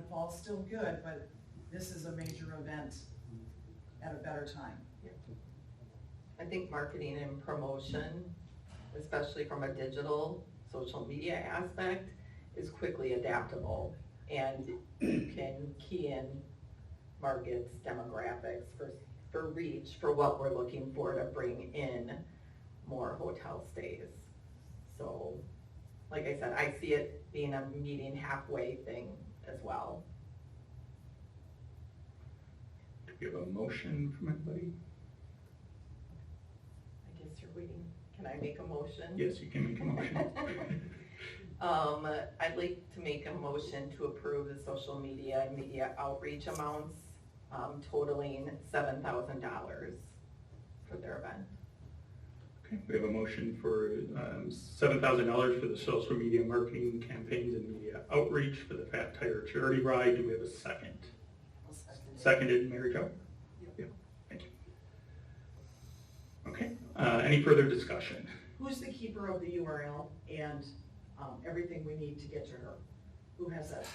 Fall's still good, but this is a major event at a better time. I think marketing and promotion, especially from a digital social media aspect, is quickly adaptable. And you can key in markets, demographics for reach, for what we're looking for to bring in more hotel stays. So, like I said, I see it being a meeting halfway thing as well. Do we have a motion from anybody? I guess you're waiting. Can I make a motion? Yes, you can make a motion. I'd like to make a motion to approve the social media and media outreach amounts totaling $7,000 for their event. Okay, we have a motion for $7,000 for the social media marketing campaigns and media outreach for the Fat Tire Charity Ride. Do we have a second? Seconded, Mary Jo? Yep. Thank you. Okay, any further discussion? Who's the keeper of the URL and everything we need to get to her? Who has that?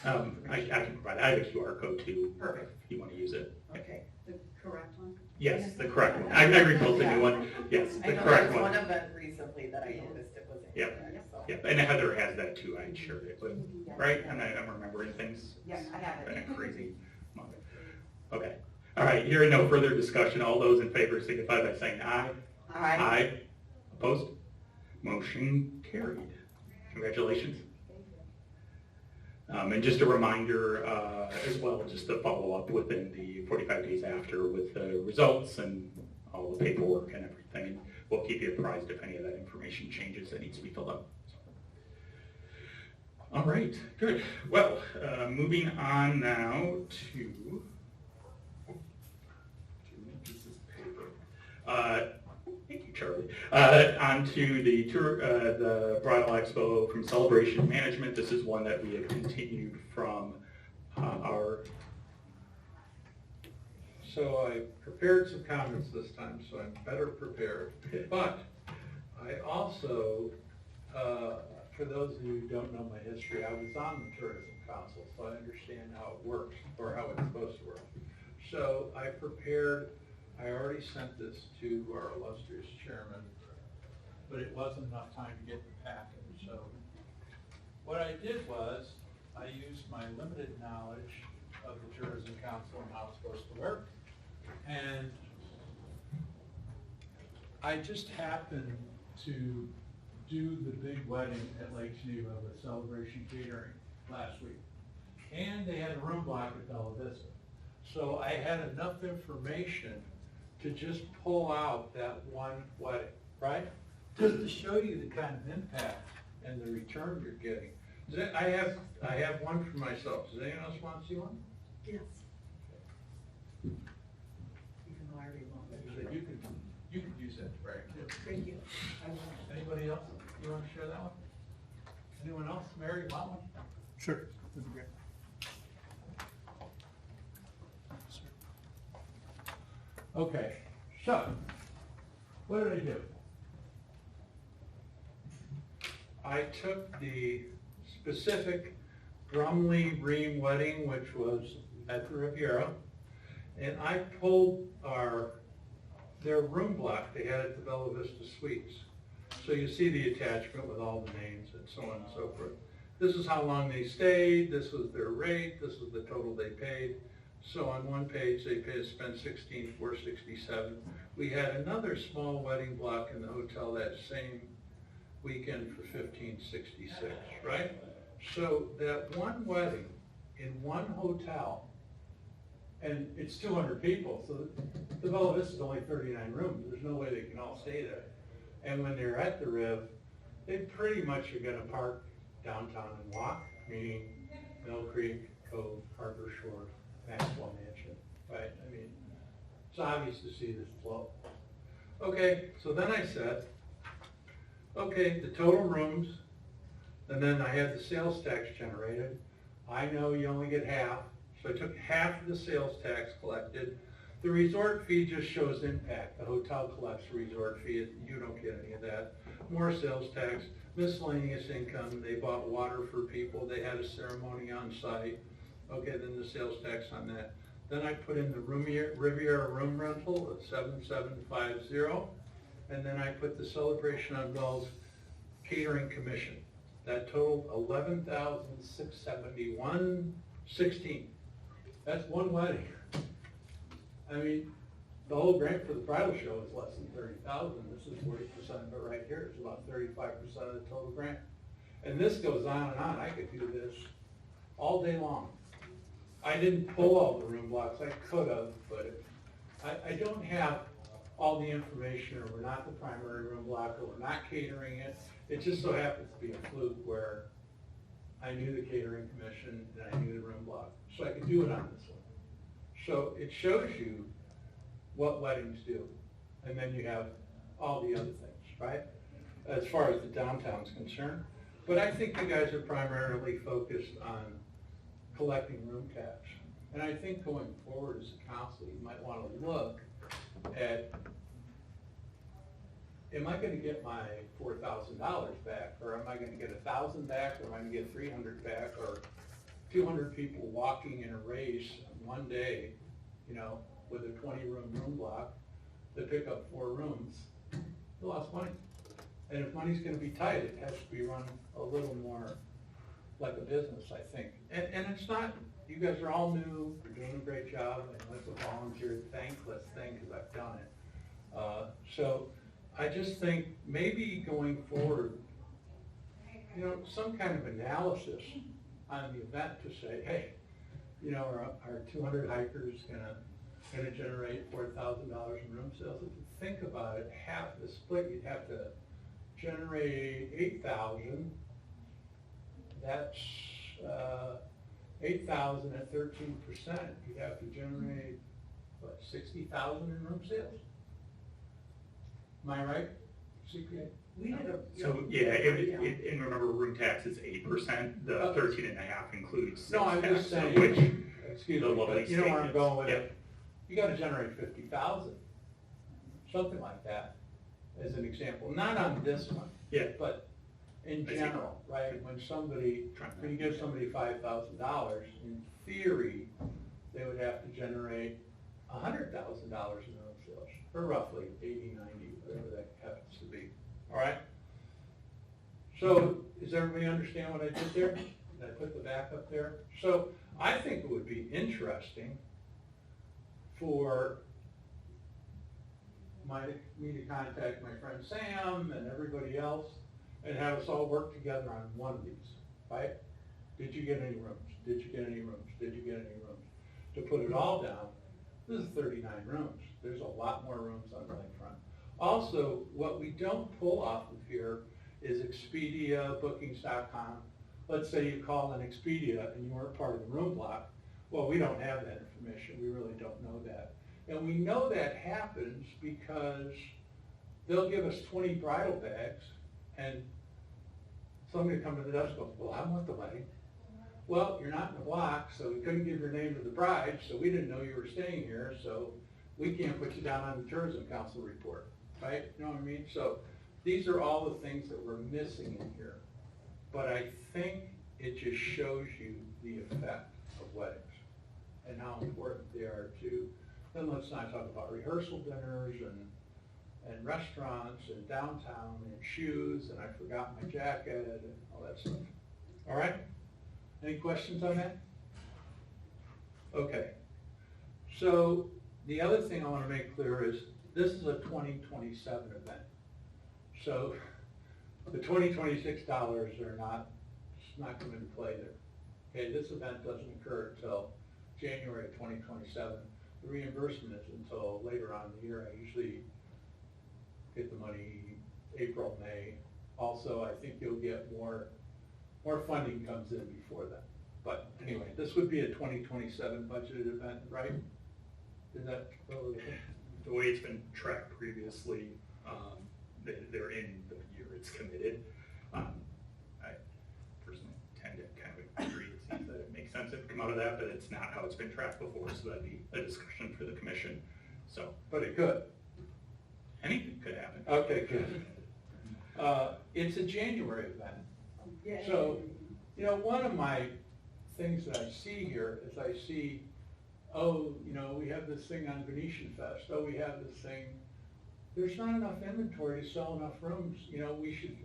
I can provide, I have a QR code too. Perfect. If you want to use it. Okay. The correct one? Yes, the correct one. I rebuilt the new one. Yes, I the know correct there's one. one event recently that I noticed it was Yep. incorrect, so. Yep, and Heather has that too. I shared it with, right? And I'm remembering things. Yes, I have Been it. a crazy month. Okay. All right, hearing no further discussion, all those in favor signify by saying aye. Aye. Opposed? Motion carried. Congratulations. And just a reminder as well, just to follow up within the 45 days after with the results and all the paperwork and everything. We'll keep you apprised if any of that information changes that needs to be filled out. All right, good. Well, moving on now to pieces of paper. Thank you, Charlie. On to the tour, the Bridal Expo from Celebration Management. This is one that we have continued from our. So I prepared some comments this time, so I'm better prepared. But I also, for those of you who don't know my history, I was on the Tourism Council, so I understand how it works, or how it's supposed to work. So I prepared, I already sent this to our illustrious chairman, but it wasn't enough time to get the packet. So what I did was, I used my limited knowledge of the Tourism Council and how it's supposed to work. And I just happened to do the big wedding at Lake Geneva with Celebration Catering last week. And they had a room block at Bella Vista. So I had enough information to just pull out that one wedding, right? Just to show you the kind of impact and the return you're getting. I have one for myself. Does anyone else want to see one? Yes. Even though I already want it. You could use that, right? Thank you. Anybody else? You want to share that one? Anyone else? Mary, you want one? Sure. That'd be great. Okay, so, what did I do? I took the specific Brumley Ream wedding, which was at the Riviera, and I pulled their room block they had at the Bella Vista Suites. So you see the attachment with all the names and so on and so forth. This is how long they stayed, this was their rate, this was the total they paid. So on one page, they spent $16,467. We had another small wedding block in the hotel that same weekend for $1,566, right? So that one wedding in one hotel, and it's 200 people, so the Bella Vista is only 39 rooms. There's no way they can all stay there. And when they're at the Riv, they pretty much are gonna park downtown and walk, meaning Mill Creek, Cove, Harbor Shore, Maxwell Mansion, right? I mean, it's obvious to see this flow. Okay, so then I said, okay, the total rooms, and then I had the sales tax generated. I know you only get half, so I took half of the sales tax collected. The resort fee just shows impact. The hotel collects the resort fee, you don't get any of that. More sales tax, miscellaneous income, they bought water for people, they had a ceremony on site. Okay, then the sales tax on that. Then I put in the Riviera room rental of $7,750, and then I put the Celebration on Wells catering commission. That totaled $11,671.16. That's one wedding. I mean, the whole grant for the bridal show is less than $30,000. This is 40% of it right here. It's about 35% of the total grant. And this goes on and on. I could do this all day long. I didn't pull all the room blocks. I could have, but I don't have all the information, or we're not the primary room block, or we're not catering it. It just so happens to be a fluke where I knew the catering commission and I knew the room block. So I could do it on this one. So it shows you what weddings do. And then you have all the other things, right? As far as the downtown's concerned. But I think you guys are primarily focused on collecting room tax. And I think going forward as a council, you might want to look at, am I going to get my $4,000 back? Or am I going to get 1,000 back? Or am I going to get 300 back? Or 200 people walking in a race one day, you know, with a 20-room block to pick up 4 rooms? You lost money. And if money's going to be tight, it has to be run a little more like a business, I think. And it's not, you guys are all new, you're doing a great job, and it's a volunteer thankless thing because I've done it. So I just think maybe going forward, you know, some kind of analysis on the event to say, hey, you know, are 200 hikers gonna generate $4,000 in room sales? If you think about it, half the split, you'd have to generate 8,000. That's 8,000 at 13%. You'd have to generate, what, 60,000 in room sales? Am I right, CPA? We did a. So, yeah, and remember, room tax is 8%, the 13.5 includes No, I'm sales just tax, saying, which, excuse the me, lovely but you know where I'm statements, going with yeah. it. You gotta generate 50,000, something like that, as an example. Not on this one. Yeah. But in I see. general, right, when you give somebody $5,000, in theory, they would have to generate $100,000 in room sales, or roughly 80, 90, whatever that happens to be, all right? So, does everybody understand what I did there? Did I put the back up there? So, I think it would be interesting for me to contact my friend Sam and everybody else and have us all work together on one of these, right? Did you get any rooms? Did you get any rooms? Did you get any rooms? To put it all down, this is 39 rooms. There's a lot more rooms on the lakefront. Also, what we don't pull off of here is Expedia, Bookings.com. Let's say you call an Expedia and you weren't part of the room block. Well, we don't have that information. We really don't know that. And we know that happens because they'll give us 20 bridal bags and somebody will come to the desk and goes, well, I want the wedding. Well, you're not in the block, so we couldn't give your name to the bride, so we didn't know you were staying here, so we can't put you down on the tourism council report, right? You know what I mean? So these are all the things that we're missing in here. But I think it just shows you the effect of weddings and how important they are to, then let's not talk about rehearsal dinners and restaurants and downtown and shoes, and I forgot my jacket and all that stuff. All right? Any questions on that? Okay. So the other thing I want to make clear is this is a 2027 event. So the 2026 dollars are not come into play there. Okay, this event doesn't occur until January of 2027. The reimbursement is until later on in the year. I usually get the money April, May. Also, I think you'll get more funding comes in before that. But anyway, this would be a 2027 budgeted event, right? Is that the way it's been tracked previously, they're in the year it's committed. I personally tend to kind of agree. It seems that it makes sense to come out of that, but it's not how it's been tracked before, so that'd be a discussion for the commission. So, but it could. Anything could happen. Okay, good. It's a January event. So, you know, one of my things that I see here is I see, oh, you know, we have this thing on Venetian Fest. Oh, we have this thing. There's not enough inventory to sell enough rooms. You know, we should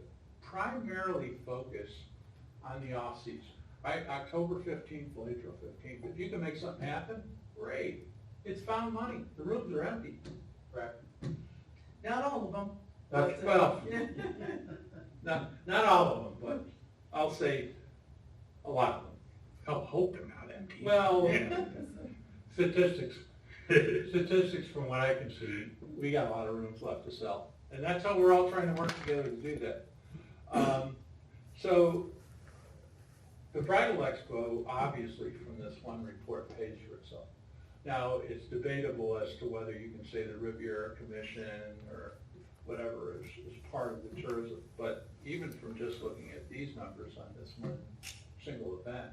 primarily focus on the off-season, right? October 15th, April 15th. If you can make something happen, great. It's found money. The rooms are empty, correct? Not all of them. Well, not all of them, but I'll say a lot of them. I'll hope they're not empty. Well, Yeah. statistics from what I can see, we got a lot of rooms left to sell. And that's how we're all trying to work together to do that. So the Bridal Expo, obviously from this one report, pays for itself. Now, it's debatable as to whether you can say the Riviera Commission or whatever is part of the tourism, but even from just looking at these numbers on this one single event,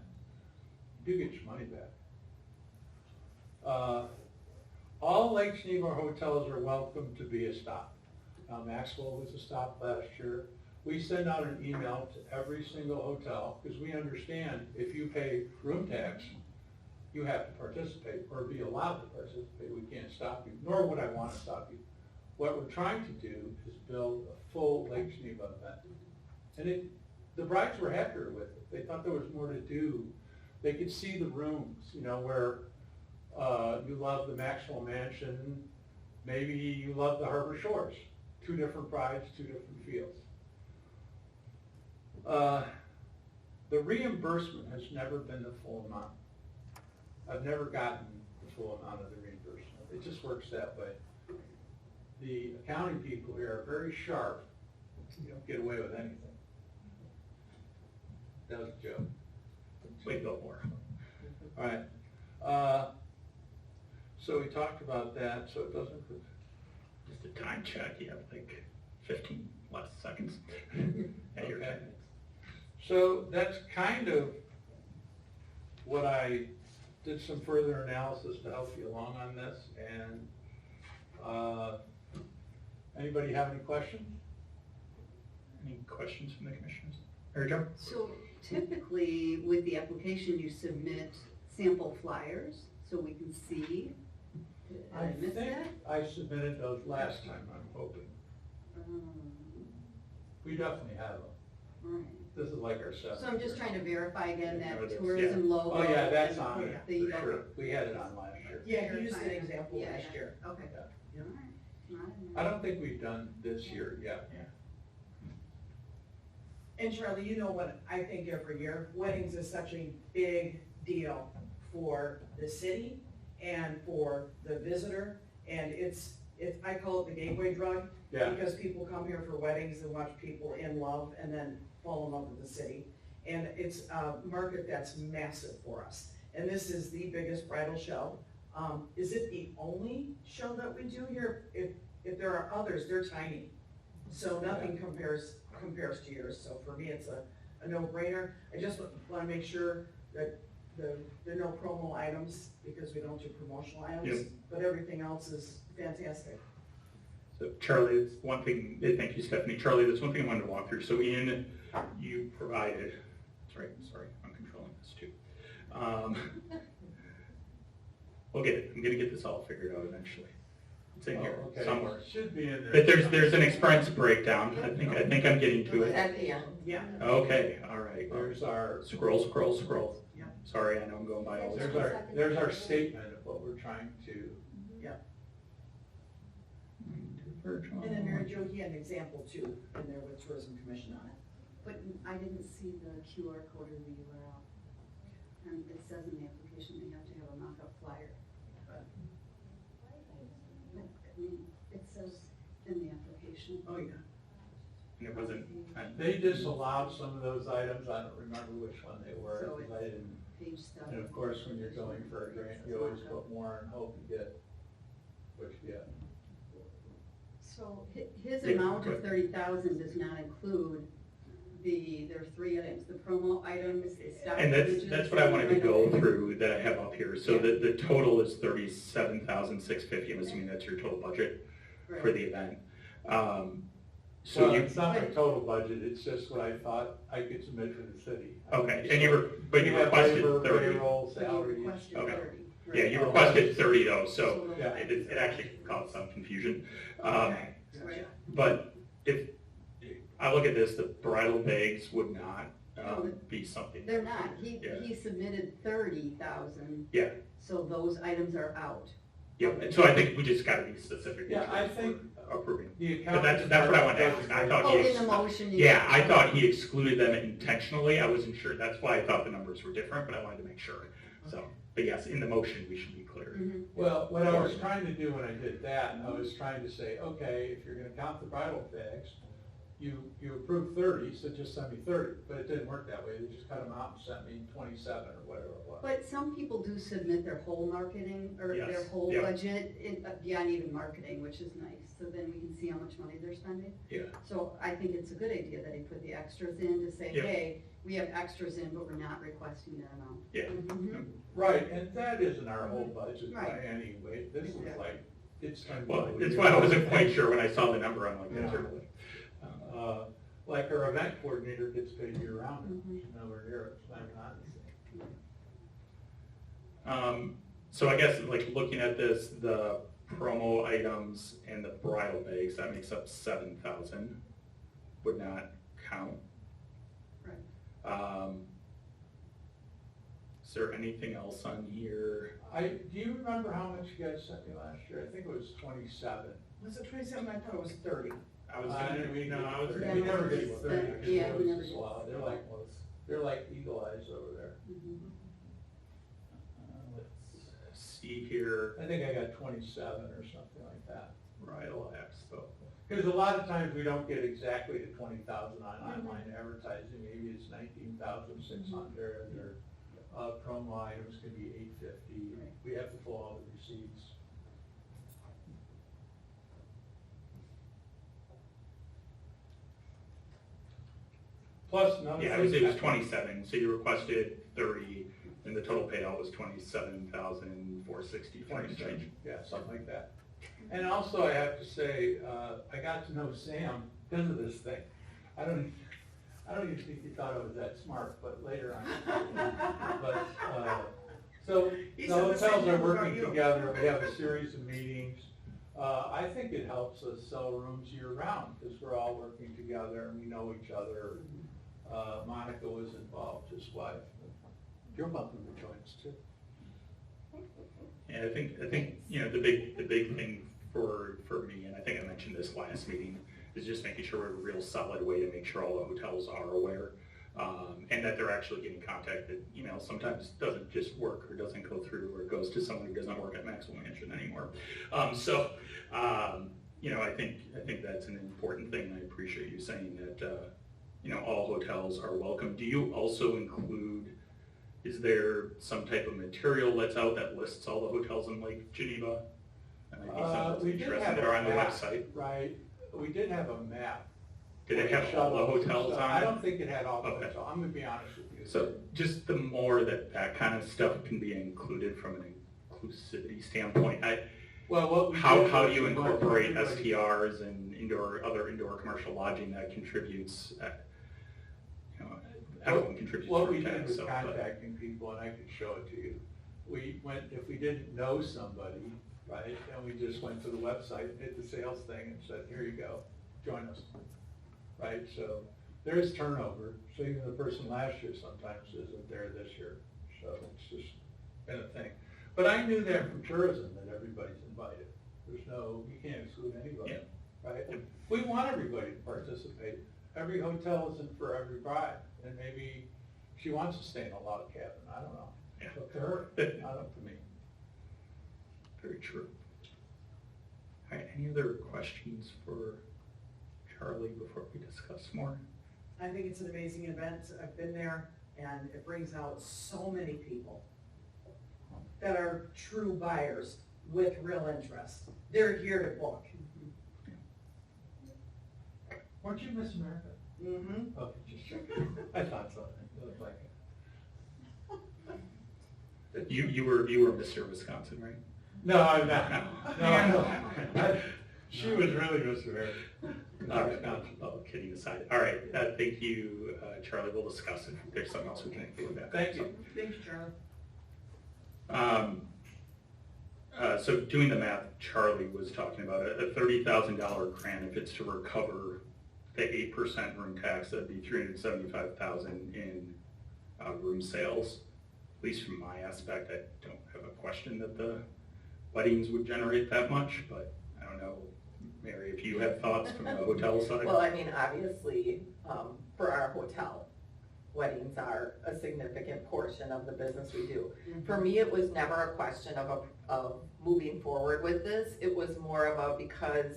you do get your money back. All Lake Geneva hotels are welcome to be a stop. Maxwell was a stop last year. We send out an email to every single hotel, because we understand if you pay room tax, you have to participate or be allowed to participate. We can't stop you, nor would I want to stop you. What we're trying to do is build a full Lake Geneva event. And the brides were happier with it. They thought there was more to do. They could see the rooms, where you love the Maxwell Mansion, maybe you love the Harbor Shores. 2 different brides, 2 different fields. The reimbursement has never been the full amount. I've never gotten the full amount of the reimbursement. It just works that way. The accounting people here are very sharp. You don't get away with anything. That was a joke. Wait, go more. All right. So we talked about that, so it doesn't. Just a time check, you have like 15 less seconds at your Okay. 10 minutes. So that's kind of what I did, some further analysis to help you along on this. And anybody have any questions? Any questions from the commissioners? Mary Jo? So typically, with the application, you submit sample flyers, so we can see. Did I miss think that? I submitted those last time, I'm hoping. We definitely have them. Right. This is like our 7th. So I'm just trying to verify again Yeah, that it is, tourism logo. Oh, yeah, that's and on there, the- for sure. We had it on last year. Yeah, he used an example Yeah, last yeah. year. Okay. Yeah. All right. Not in I there. don't think we've done this year yet. And Charlie, you know what, I think every year, weddings is such a big deal for the city and for the visitor. And it's, I call it the gateway drug. Yeah. Because people come here for weddings and watch people in love and then fall in love with the city. And it's a market that's massive for us. And this is the biggest bridal show. Is it the only show that we do here? If there are others, they're tiny. So nothing compares to yours. So for me, it's a no-brainer. I just want to make sure that there are no promo items because we don't do promotional items. Yep. But everything else is fantastic. So Charlie, it's one thing, thank you Stephanie. Charlie, that's one thing I wanted to walk through. So Ian, you provided, that's right, sorry, I'm controlling this too. We'll get it, I'm gonna get this all figured out eventually. It's in here Oh, okay. somewhere. Should be in there. But there's an expense breakdown. I think I'm getting to it. At the end. Yeah. Okay, all right. There's our, Scroll. Yeah. Sorry, I know I'm going by all this. there's our statement of what we're trying to. And then Mary Jo, he had an example too, in there with Tourism Commission on it. But I didn't see the QR code in the URL. And it says in the application they have to have a mock-up flyer. It says in the application. Oh, yeah. And it wasn't, They disallowed some of those items, I don't remember which one they were, So because I didn't, Page 7. and of course, when you're going for a grant, you always put more and hope you get what you get. So his Yeah, amount go of 30,000 does not include there are 3 items, the promo items, the stock and images. that's what I wanted to go and- through that I have up here. So the total is $37,650. I'm assuming that's your total budget for the event. So Well, you, it's not my total budget, it's just what I thought I could submit for the city. okay, and but you have requested labor, 30. Payroll, But you salaries. requested Okay. 30. right. Yeah, you requested 30 though, so So Yeah. it actually caused some confusion. Okay. But if I look at this, the bridal bags would not No, be something. They're not, he Yeah. submitted 30,000, Yeah, so those items are out. yeah, and so I think we just gotta be specific. Yeah, I think Approving. the But accountant. that's what I wanted to ask. I thought Oh, he, in the motion. you- yeah, I thought he excluded them intentionally. I wasn't sure. That's why I thought the numbers were different, but I wanted to make sure. So, but yes, in the motion, we should be clear. Mhm. Well, what I was trying to do when I did that, I was trying to say, okay, if you're gonna count the bridal bags, you approved 30, so just send me 30, but it didn't work that way, they just cut them out and sent me 27 or whatever it was. But some people do submit their whole marketing, or Yes, their whole yeah. budget, beyond even marketing, which is nice, so then we can see how much money they're spending. Yeah. So I think it's a good idea that he put the extras in to say, Yeah. hey, we have extras in, but we're not requesting that amount. Yeah. Mhm. Right, and that isn't our whole budget by Right. any way, this is Exactly. like, it's time. Well, that's why I wasn't quite sure when I saw the number, I'm like, that's Yeah. really. Like our event coordinator gets paid year round, Mhm. she's nowhere near it, it's not So I guess like looking at this, the promo items and the bridal bags, that makes up 7,000, would not count. Right. Is there anything else on here? do you remember how much you guys sent me last year? I think it was 27. Was it 27? I thought it was 30. I was I gonna, we no, I was we gonna. never get 30. Yeah, we never get Wow, they're like eagle eyes over there. Mhm. Let's See here, I think I got 27 or something like that. bridal expo. Because a lot of times we don't get exactly the 20,000 on online advertising, maybe it's 19,600, or promo items can be 850. We have to pull all the receipts. Plus, none of Yeah, it was 27, so you requested 30, and the total payout was 27,460 and change. Yeah, something like that. And also, I have to say, I got to know Sam because of this thing. I don't even think he thought I was that smart, but later on. But, so He the said the same hotels thing are about working you. together, we have a series of meetings. I think it helps us sell rooms year round, because we're all working together and we know each other. Monica was involved, his wife. You're welcome to join us too. Yeah, I think, you know, the big thing for me, and I think I mentioned this last meeting, is just making sure we're a real solid way to make sure all the hotels are aware, and that they're actually getting contacted. You know, sometimes it doesn't just work, or doesn't go through, or it goes to someone who doesn't work at Maxwell Mansion anymore. You know, I think that's an important thing. I appreciate you saying that, you know, all hotels are welcome. Do you also include, is there some type of material that's out that lists all the hotels in Lake Geneva? That might be something that's We did interesting have that are a on the map, website. right, we did have a map. Did it have all the hotels on it? I don't think it had all the Okay. hotels, I'm gonna be honest with you. So just the more that kind of stuff can be included from an inclusivity standpoint, Well, what we how did do was you we went to incorporate everybody- STRs and other indoor commercial lodging that contributes, you know, everyone contributes What for we did tax, was so, but- contacting people, and I could show it to you. We went, if we didn't know somebody, right, and we just went to the website, and did the sales thing and said, here you go, join us. Right, so there is turnover, so even the person last year sometimes isn't there this year, so it's just been a thing. But I knew that from tourism, that everybody's invited. There's no, you can't exclude anybody, right? We want everybody to participate. Every hotel isn't for every bride, and maybe she wants to stay in a log cabin, I don't know. Yeah. It's up to her, not up to me. Very true. All right, any other questions for Charlie before we discuss more? I think it's an amazing event. I've been there, and it brings out so many people that are true buyers with real interest. They're here to book. Weren't you Miss America? Mm-hmm. Oh, just checking. I thought so. It looked like it. You were Mr. Wisconsin, right? No, I'm not. No. She was really Miss America. All right, oh, kidding aside. All right, thank you, Charlie. We'll discuss if there's something else we can include that. Thank you. Thanks, Charlie. So doing the math, Charlie was talking about a $30,000 grant. If it's to recover the 8% room tax, that'd be $375,000 in room sales. At least from my aspect, I don't have a question that the weddings would generate that much, but I don't know, Mary, if you have thoughts from the hotel side? Well, I mean, obviously, for our hotel, weddings are a significant portion of the business we do. For me, it was never a question of moving forward with this. It was more of a, because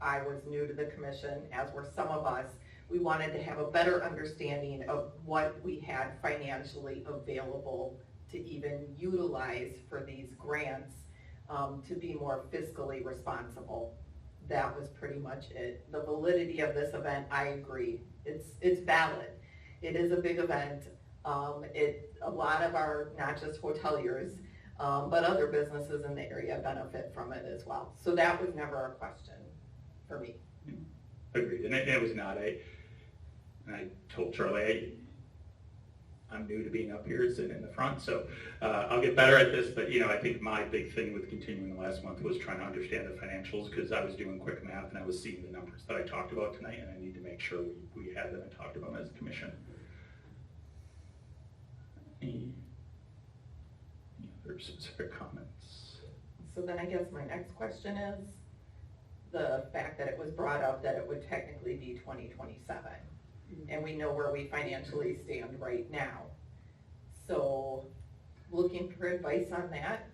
I was new to the commission, as were some of us, we wanted to have a better understanding of what we had financially available to even utilize for these grants, to be more fiscally responsible. That was pretty much it. The validity of this event, I agree, it's valid. It is a big event. A lot of our, not just hoteliers, but other businesses in the area benefit from it as well. So that was never a question for me. Agreed, and it was not and I told Charlie, I'm new to being up here, sitting in the front, so I'll get better at this, but I think my big thing with continuing the last month was trying to understand the financials, because I was doing quick math and I was seeing the numbers that I talked about tonight, and I need to make sure we had them and talked about them as a commission. Any other specific comments? So then I guess my next question is, the fact that it was brought up that it would technically be 2027. And we know where we financially stand right now. So, looking for advice on that?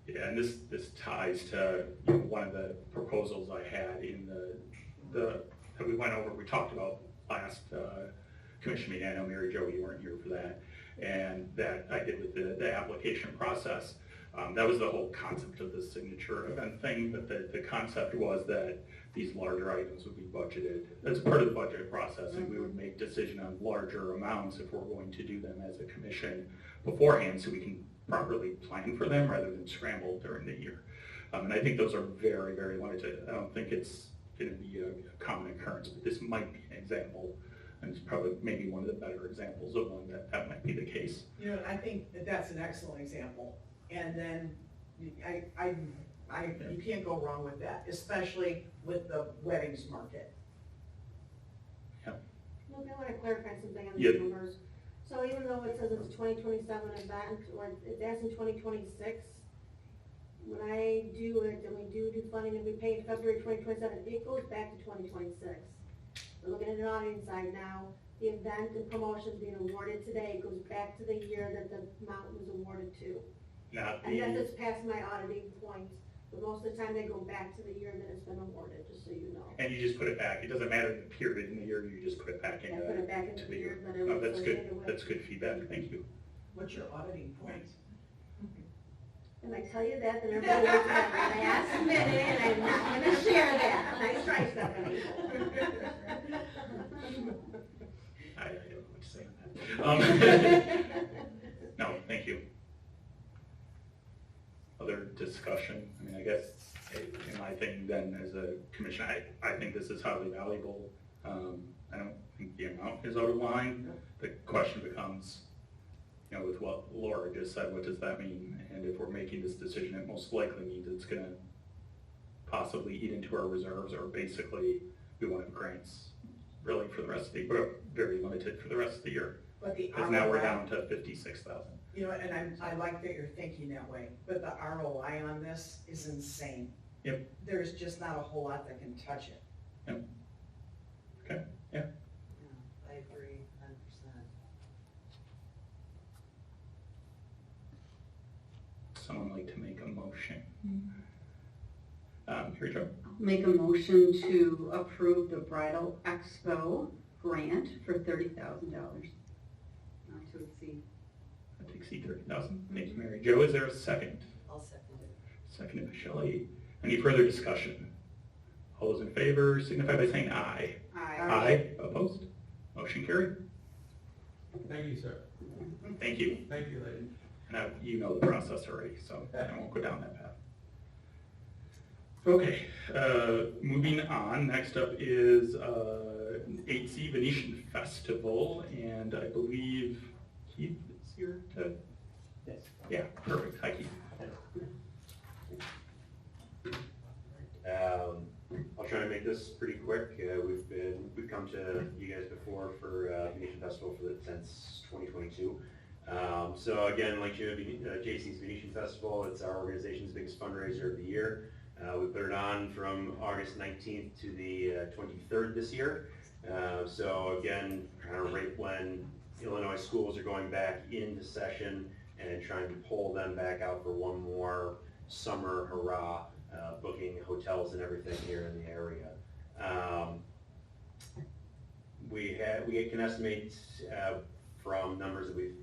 Yeah, and this ties to one of the proposals I had in the that we went over, we talked about last commission meeting. I know Mary Jo, you weren't here for that, and that I did with the application process. That was the whole concept of the signature event thing, but the concept was that these larger items would be budgeted as part of the budget process, and we would make decision on larger amounts if we're going to do them as a commission beforehand, so we can properly plan for them rather than scramble during the year. And I think those are very, very limited. I don't think it's going to be a common occurrence, but this might be an example, and it's probably maybe one of the better examples of one that might be the case. I think that's an excellent example. And then you can't go wrong with that, especially with the weddings market. Look, I want to clarify something on Yep. these numbers. So even though it says it's a 2027 event, or it's in 2026, when I do it and we do funding and we pay in February 2027, it goes back to 2026. We're looking at an audience side now. The event and promotions being awarded today goes back to the year that the amount was awarded to. And that is past my auditing point, but most of the time they go back to the year that it's been awarded, just so you know. And you just put it back. It doesn't matter the period in the year, you just put it back into I put it back into the year that it Oh, was that's associated good. with. That's good feedback. Thank you. What's your auditing point? And I tell you that, then everybody looks at the last minute, and I'm not gonna share that. Nice try, Stephanie. I don't know what to say on that. No, thank you. Other discussion? I mean, I guess in my thing then as a commission, I think this is highly valuable. I don't think the amount is out of line. The question becomes, with what Laura just said, what does that mean? And if we're making this decision, it most likely means it's gonna possibly eat into our reserves, or basically we won't have grants really for the rest of the year, very limited for the rest of the year. But the Because now we're ROI down to 56,000. And I like that you're thinking that way, but the ROI on this is insane. Yep. There's just not a whole lot that can touch it. Yep. Okay, yeah. I agree, 100%. Someone like to make a motion? Here, Joe. Make a motion to approve the Bridal Expo grant for $30,000. Not to exceed. Not to exceed 30,000. Thank you, Mary Jo. Is there a second? I'll second it. Seconded by Shelley. Any further discussion? All those in favor signify by saying aye. Aye. Opposed? Motion carried. Thank you, sir. Thank you. Thank you, lady. And you know the process already, so I won't go down that path. Okay, moving on. Next up is 8C Venetian Festival, and I believe Keith is here to... Yes. Yeah, perfect. Hi, Keith. I'll try to make this pretty quick. We've come to you guys before for Venetian Festival since 2022. So again, like JC's Venetian Festival, it's our organization's biggest fundraiser of the year. We put it on from August 19th to the 23rd this year. So again, kind of right when Illinois schools are going back into session and trying to pull them back out for one more summer hurrah, booking hotels and everything here in the area. we can estimate from numbers that we've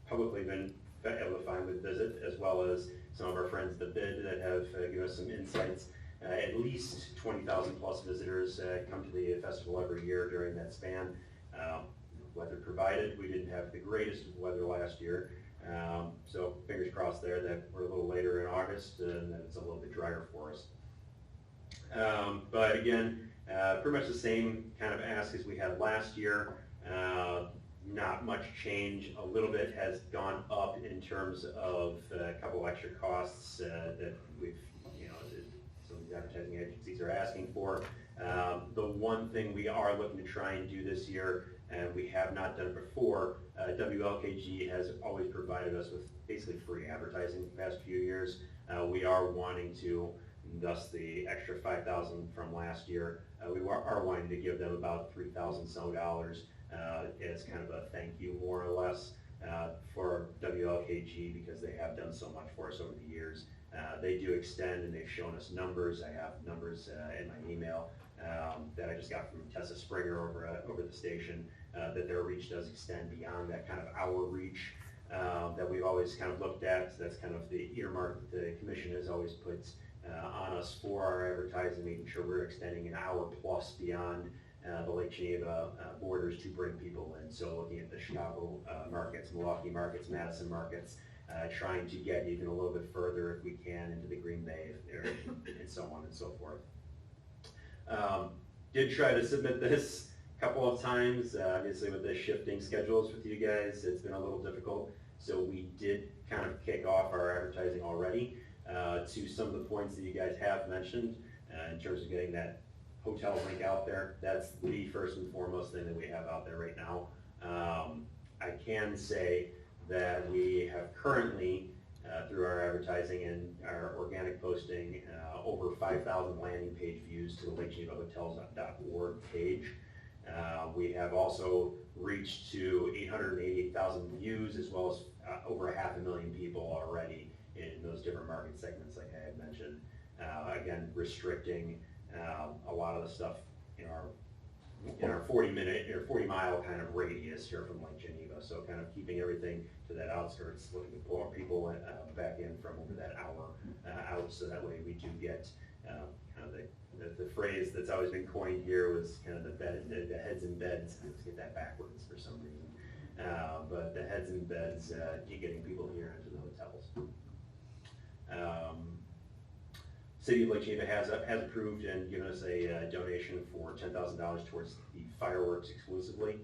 publicly been able to find with Visit, as well as some of our friends that bid that have given us some insights. At least 20,000 plus visitors come to the festival every year during that span. Weather provided, we didn't have the greatest of weather last year, so fingers crossed there that we're a little later in August and that it's a little bit drier for us. But again, pretty much the same kind of ask as we had last year. Not much change. A little bit has gone up in terms of a couple extra costs that we've, some of the advertising agencies are asking for. The one thing we are looking to try and do this year, and we have not done it before, WLKG has always provided us with basically free advertising the past few years. We are wanting to, thus the extra $5,000 from last year, we are wanting to give them about $3,000 some dollars as kind of a thank you, more or less, for WLKG, because they have done so much for us over the years. They do extend, and they've shown us numbers. I have numbers in my email that I just got from Tessa Springer over the station, that their reach does extend beyond that kind of our reach that we've always kind of looked at. So that's kind of the earmark that the commission has always put on us for our advertising, making sure we're extending an hour plus beyond the Lake Geneva borders to bring people in. So looking at the Chicago markets, Milwaukee markets, Madison markets, trying to get even a little bit further if we can into the Green Bay area, and so on and so forth. Did try to submit this a couple of times, obviously with the shifting schedules with you guys, it's been a little difficult. So we did kind of kick off our advertising already to some of the points that you guys have mentioned in terms of getting that hotel link out there. That's the first and foremost thing that we have out there right now. I can say that we have currently, through our advertising and our organic posting, over 5,000 landing page views to the LakeGenevaHotels.org page. We have also reached to 888,000 views, as well as over 500,000 people already in those different market segments like I had mentioned. Again, restricting a lot of the stuff in our 40-minute or 40-mile kind of radius here from Lake Geneva. So kind of keeping everything to that outskirts, looking to pull people back in from over that hour out, so that way we do get kind of the phrase that's always been coined here was kind of the heads in beds. I just get that backwards for some reason. But the heads in beds, getting people here into the hotels. City of Lake Geneva has approved and given us a donation for $10,000 towards the fireworks exclusively.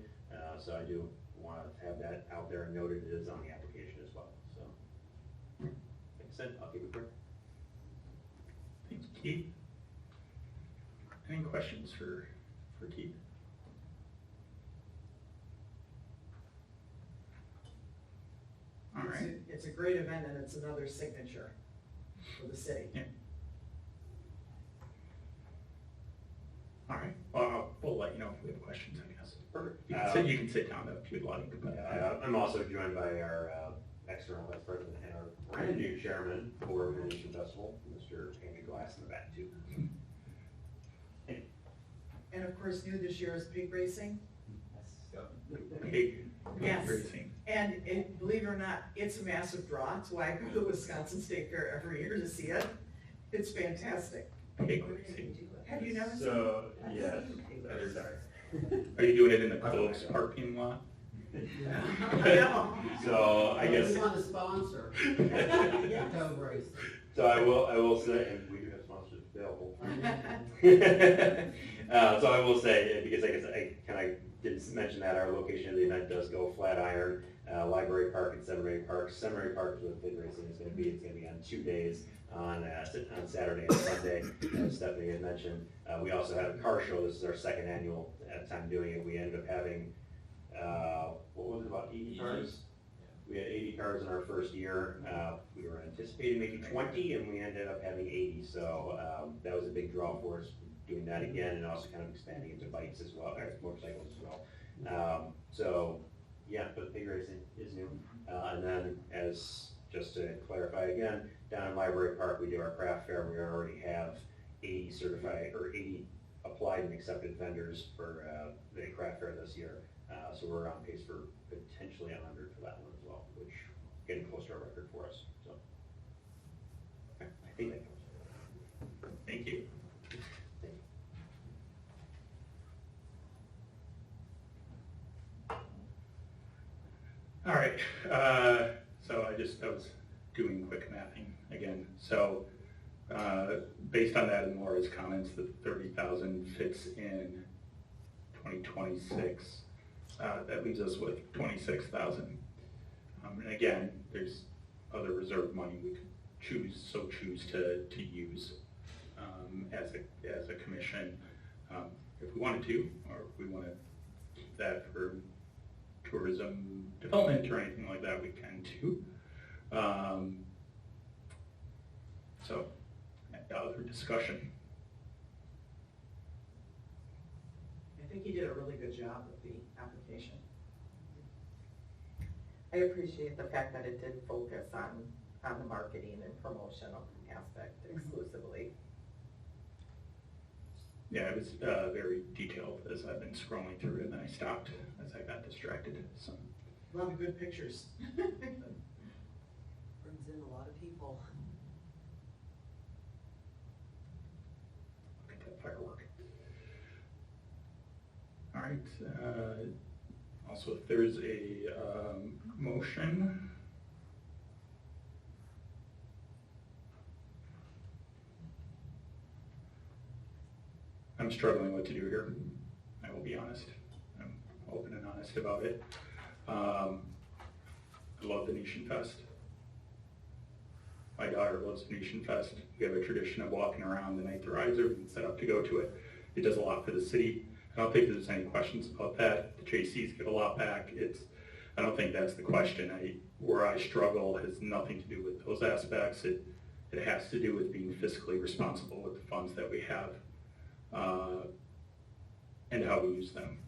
So I do want to have that out there and noted. It is on the application as well. So, like I said, I'll keep it quick. Thank you, Keith. Any questions for Keith? All right. It's a great event, and it's another signature for the city. Yeah. All right. Well, we'll let you know if we have questions, I guess. Perfect. You can sit down if you'd like. But, I'm also joined by our external vice president and our brand new chairman for the Nation Festival, Mr. Andrew Glass in the back too. And of course, new this year is pig racing. Pig Yes. racing. And believe it or not, it's a massive draw. It's why I go to the Wisconsin State Fair every year to see it. It's fantastic. Pig racing. Have you never seen it? So, yes, sorry. Are you doing it in the Cloves parking lot? No. So I guess. We want to sponsor. Dog race. So I will say, and we do have sponsors available. So I will say, because I guess I kind of didn't mention that our location of the event does go Flatiron, Library Park, and Seminary Park. Seminary Park is where the pig racing is going to be. It's going to be on 2 days, on Saturday and Sunday, as Stephanie had mentioned. We also have a car show. This is our second annual time doing it. We ended up having, what was it, about 80 cars? We had 80 cars in our first year. We were anticipating maybe 20, and we ended up having 80. So that was a big draw for us, doing that again, and also kind of expanding into bikes as well, or motorcycles as well. So yeah, but pig racing is new. And then, as just to clarify again, down in Library Park, we do our craft fair. We already have 80 certified, or 80 applied and accepted vendors for the craft fair this year. So we're on pace for potentially 100 for that one as well, which getting close to our record for us. So okay, I think that covers it. Thank you. All right, so I was doing quick mathing again. So based on that and Laura's comments, the 30,000 fits in 2026. That leaves us with 26,000. And again, there's other reserve money we could choose to use as a commission if we wanted to, or if we want to keep that for tourism development or anything like that, we can too. So, other discussion. I think you did a really good job with the application. I appreciate the fact that it did focus on the marketing and promotional aspect exclusively. Yeah, it was very detailed as I've been scrolling through, and then I stopped as I got distracted. So, A lot of good pictures. Brings in a lot of people. look at that firework. All right. Also, if there's a motion. I'm struggling what to do here. I will be honest. I'm open and honest about it. I love the Nation Fest. My daughter loves Nation Fest. We have a tradition of walking around the night the rides are set up to go to it. It does a lot for the city. I don't think there's any questions about that. The JCs give a lot back. I don't think that's the question. Where I struggle has nothing to do with those aspects. It has to do with being fiscally responsible with the funds that we have. And how we use them.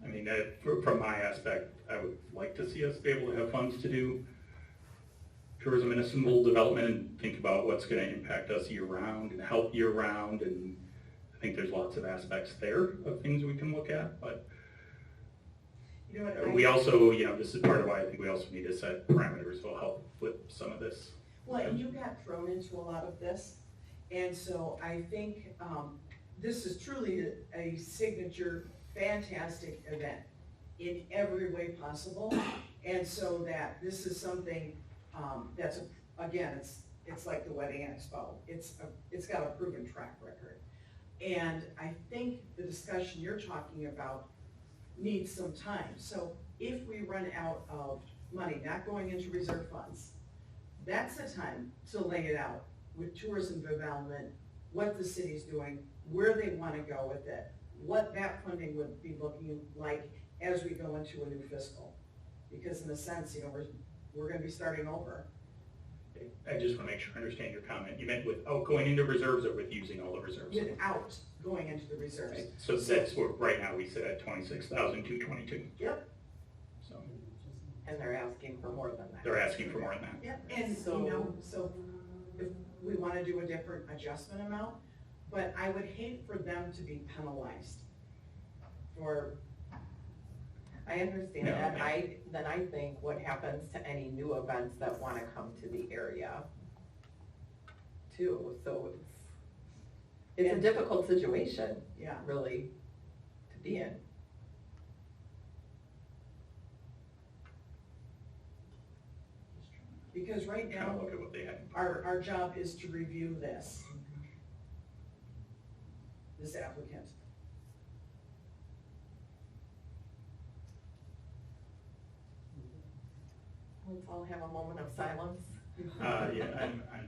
I mean, from my aspect, I would like to see us be able to have funds to do tourism and municipal development and think about what's going to impact us year round and help year round. And I think there's lots of aspects there of things we can look at, but You know what? we also, this is part of why I think we also need to set parameters that will help with some of this. Well, and you got thrown into a lot of this, and so I think this is truly a signature, fantastic event in every way possible, and so that this is something that's, again, it's like the Wedding Expo. It's got a proven track record. And I think the discussion you're talking about needs some time. So if we run out of money, not going into reserve funds, that's the time to lay it out with tourism development, what the city's doing, where they want to go with it, what that funding would be looking like as we go into a new fiscal. Because in a sense, we're going to be starting over. I just want to make sure I understand your comment. You meant without going into reserves or with using all the reserves? Without going into the reserves. Right. So that's what, right now we sit at 26,222. Yep. So And they're asking for more than that. they're asking for more than that. Yep, and so if we want to do a different adjustment amount, but I would hate for them to be penalized for, I understand No, that. yeah. Then I think what happens to any new events that want to come to the area too. So it's a difficult situation, yeah. really, to be in. Because right Trying now, to look at what they had. our job is to review this applicant. Let's all have a moment of silence. Yeah, I'm trying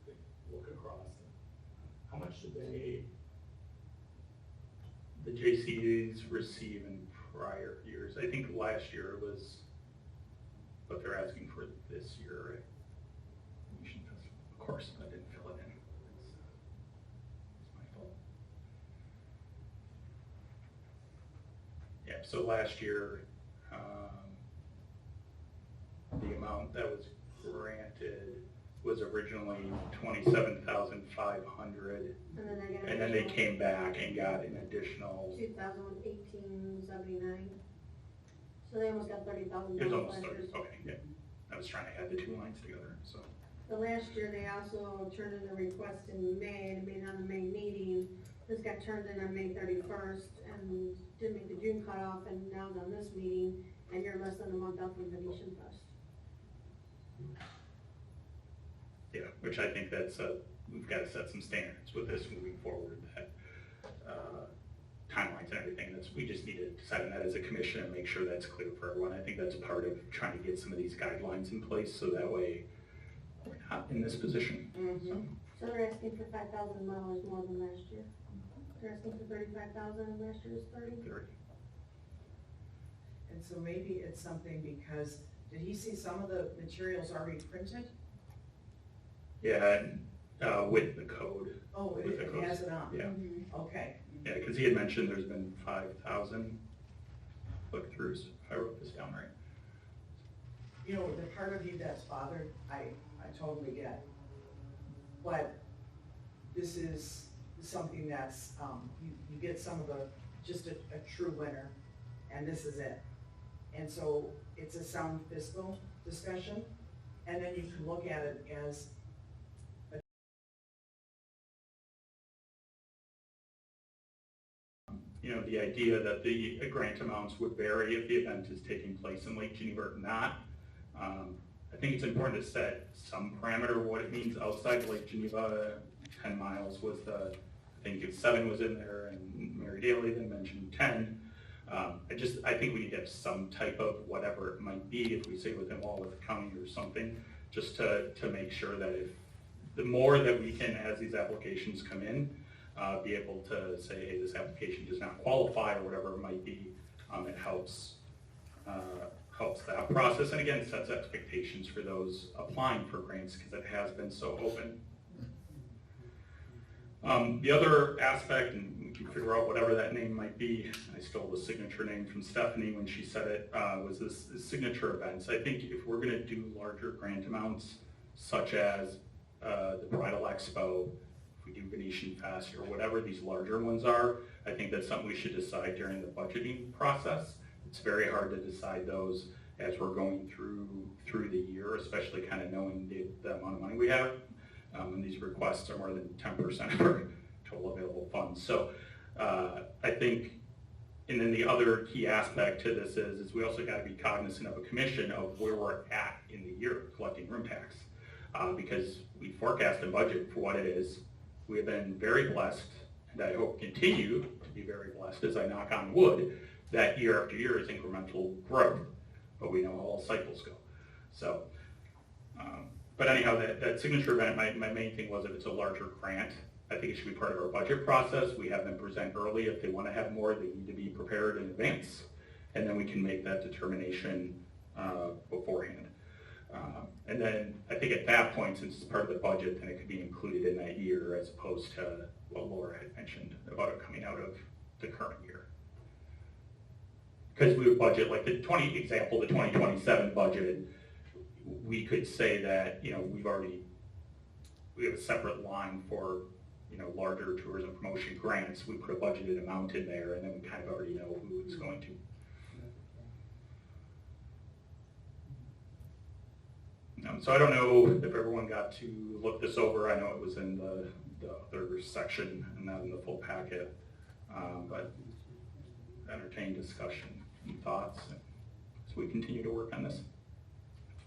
to look across. How much did the JCs receive in prior years? I think last year was what they're asking for this year, right? Of course, I didn't fill it in. It's my fault. Yeah, so last year, amount that was granted was originally $27,500, And then they got. and then they came back and got an additional, 2,1879. So they almost got $30,000. it was almost last 30, year. okay, yeah. I was trying to add the two lines together, so. The last year, they also turned in a request in May, and made it on the May meeting. This got turned in on May 31st, and didn't make the June cutoff, and now it's on this meeting, and you're less than a month out from Venetian Fest. Yeah, which I think that's, we've got to set some standards with this moving forward, that timelines and everything, we just need to decide on that as a commission and make sure that's clear for everyone. I think that's part of trying to get some of these guidelines in place, so that way we're not in this position. So they're asking for $5,000 more than last year. They're asking for $35,000, and last year was 30. And so maybe it's something because, did he see some of the materials already printed? Yeah, and, with the code. Oh, With it the codes. has it on? Yeah, Okay. yeah, because he had mentioned there's been 5,000 look-throughs, if I wrote this down right. You know, the part of you that's bothered, I totally get. But this is something that's, you get some of the, just a true winner, and this is it. And so it's a sound fiscal discussion, and then you can look at it as You know, the idea that the grant amounts would vary if the event is taking place in Lake Geneva or not. I think it's important to set some parameter of what it means outside Lake Geneva. 10 miles was the, I think 7 was in there, and Mary Daly then mentioned 10. I think we need to have some type of whatever it might be, if we say within Walworth County or something, just to make sure that if, the more that we can, as these applications come in, be able to say, hey, this application does not qualify, or whatever it might be, it helps that process, and again, sets expectations for those applying for grants, because it has been so open. The other aspect, and we can figure out whatever that name might be, I stole the signature name from Stephanie when she said it, was this signature events. I think if we're gonna do larger grant amounts, such as the Bridal Expo, if we do Venetian Fest, or whatever these larger ones are, I think that's something we should decide during the budgeting process. It's very hard to decide those as we're going through the year, especially kind of knowing the amount of money we have. And these requests are more than 10% of our total available funds. So I think, and then the other key aspect to this is we also got to be cognizant of a commission of where we're at in the year collecting room tax. Because we forecast and budget for what it is. We have been very blessed, and I hope continue to be very blessed as I knock on wood, that year after year is incremental growth, but we know how all cycles go. So, but anyhow, that signature event, my main thing was if it's a larger grant, I think it should be part of our budget process. We have them present early. If they want to have more, they need to be prepared in advance, and then we can make that determination beforehand. And then I think at that point, since it's part of the budget, then it could be included in that year, as opposed to what Laura had mentioned about it coming out of the current year. Because we would budget, like the 2027 budget, we could say that, you know, we have a separate line for, you know, larger tourism promotion grants. We put a budgeted amount in there, and then we kind of already know who it's going to. So I don't know if everyone got to look this over. I know it was in the other section and not in the full packet, but entertain discussion and thoughts as we continue to work on this.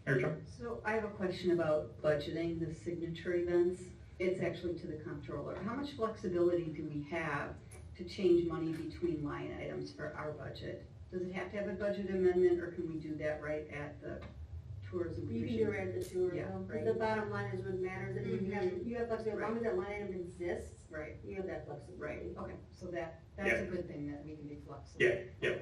Mary Jo? So I have a question about budgeting the signature events. It's actually to the comptroller. How much flexibility do we have to change money between line items for our budget? Does it have to have a budget amendment, or can we do that right at the tourism You commission? can do it at the tourism, Yeah, because right. the bottom line is what matters, and you have flexibility, as long as that line item exists, Right, you have that flexibility. okay, so that's Yeah. a good thing, that we can be flexible. Yeah.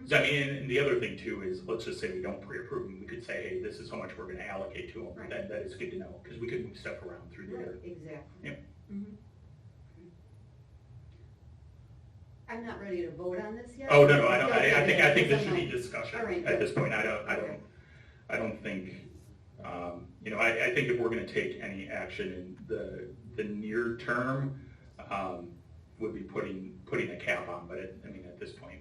So, I mean, and the other thing too is, let's just say we don't pre-approve them. We could say, hey, this is how much we're going to allocate to them. Right. That is good to know, because we could move stuff around through the year. Exactly. Yeah. Mhm. I'm not ready to vote on this yet. Oh, no, I don't. Okay, I think this because should I'm be not- discussion All right, at this good. point. Okay. I don't think I think if we're gonna take any action in the near term, would be putting a cap on, but at this point,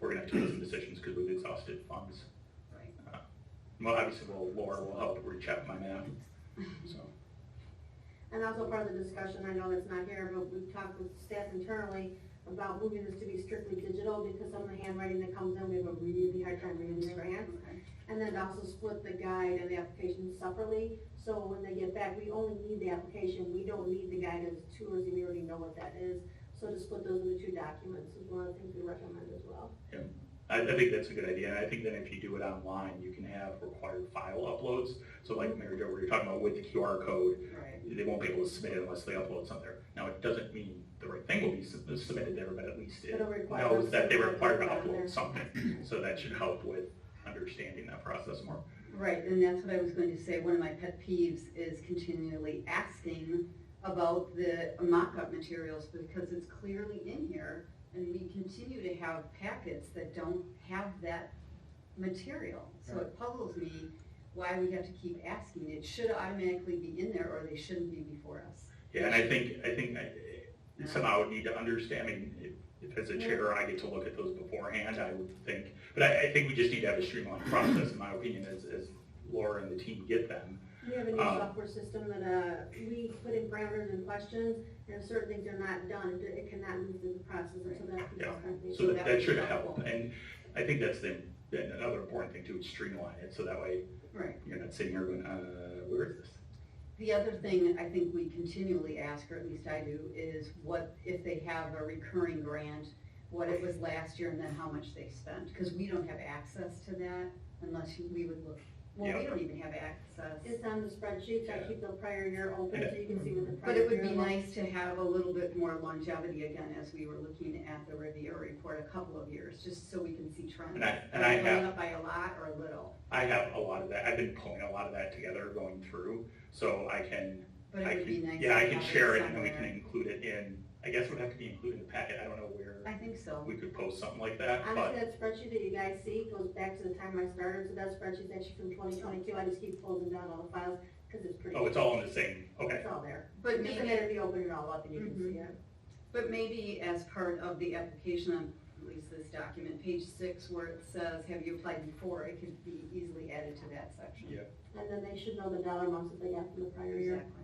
we're gonna have to make some decisions because we've exhausted funds. Right. Well, obviously, Laura will help recheck my math, so. And also part of the discussion, I know that's not here, but we've talked with staff internally about moving this to be strictly digital because some of the handwriting that comes in, we have a really hard time reading these grants. And then to also split the guide and the application separately, so when they get back, we only need the application, we don't need the guide as tourism, we already know what that is. So to split those into 2 documents is one of the things we recommend as well. Yeah, I think that's a good idea, and I think that if you do it online, you can have required file uploads. So like Mary Jo, where you're talking about with the QR code, Right. they won't be able to submit it unless they upload something there. Now, it doesn't mean the right thing will be submitted there, but at least it It'll require knows us that they to require to upload there. upload something. So that should help with understanding that process more. Right, and that's what I was going to say. One of my pet peeves is continually asking about the mock-up materials because it's clearly in here, and we continue to have packets that don't have that material. So it puzzles me why we have to keep asking. It should automatically be in there, or they shouldn't be before us. Yeah, and I think I somehow need to understand, if as a chair I get to look at those beforehand, I would think, but I think we just need to have a streamlined process, in my opinion, as Laura and the team get them. We have a new software system that, we put in parameters and questions, and if certain things are not done, it cannot move through the process until that piece is complete. So that should help, and I think that's another important thing too, is streamline it, so that way Right. you're not sitting here going, where is this? The other thing I think we continually ask, or at least I do, is what if they have a recurring grant, what it was last year, and then how much they spent, because we don't have access to that unless we would look. Well, we don't even have access. It's on the spreadsheet, so I keep the prior year open, so you can see what the But prior it would year be was. nice to have a little bit more longevity again, as we were looking at the Riviera report a couple of years, just so we can see trends. And I Are they going have- up by a lot or a little? I have a lot of that, I've been pulling a lot of that together going through, so I can, But it would be nice. yeah, I to can have share it, and then we can somewhere. include it in, I guess it would have to be included in the packet, I don't know where I think so. we could post something like that, Honestly, but, that spreadsheet that you guys see goes back to the time I started, so that spreadsheet's actually from 2022, I just keep closing down all the files, because it's pretty. oh, it's all in the same, okay. It's all there. But It's just a maybe, matter of you open it all up and you can see it. but maybe as part of the application, on at least this document, page 6, where it says, have you applied before, it could be easily added to that section. Yeah. And then they should know the dollar amounts that they got from the prior year. Exactly.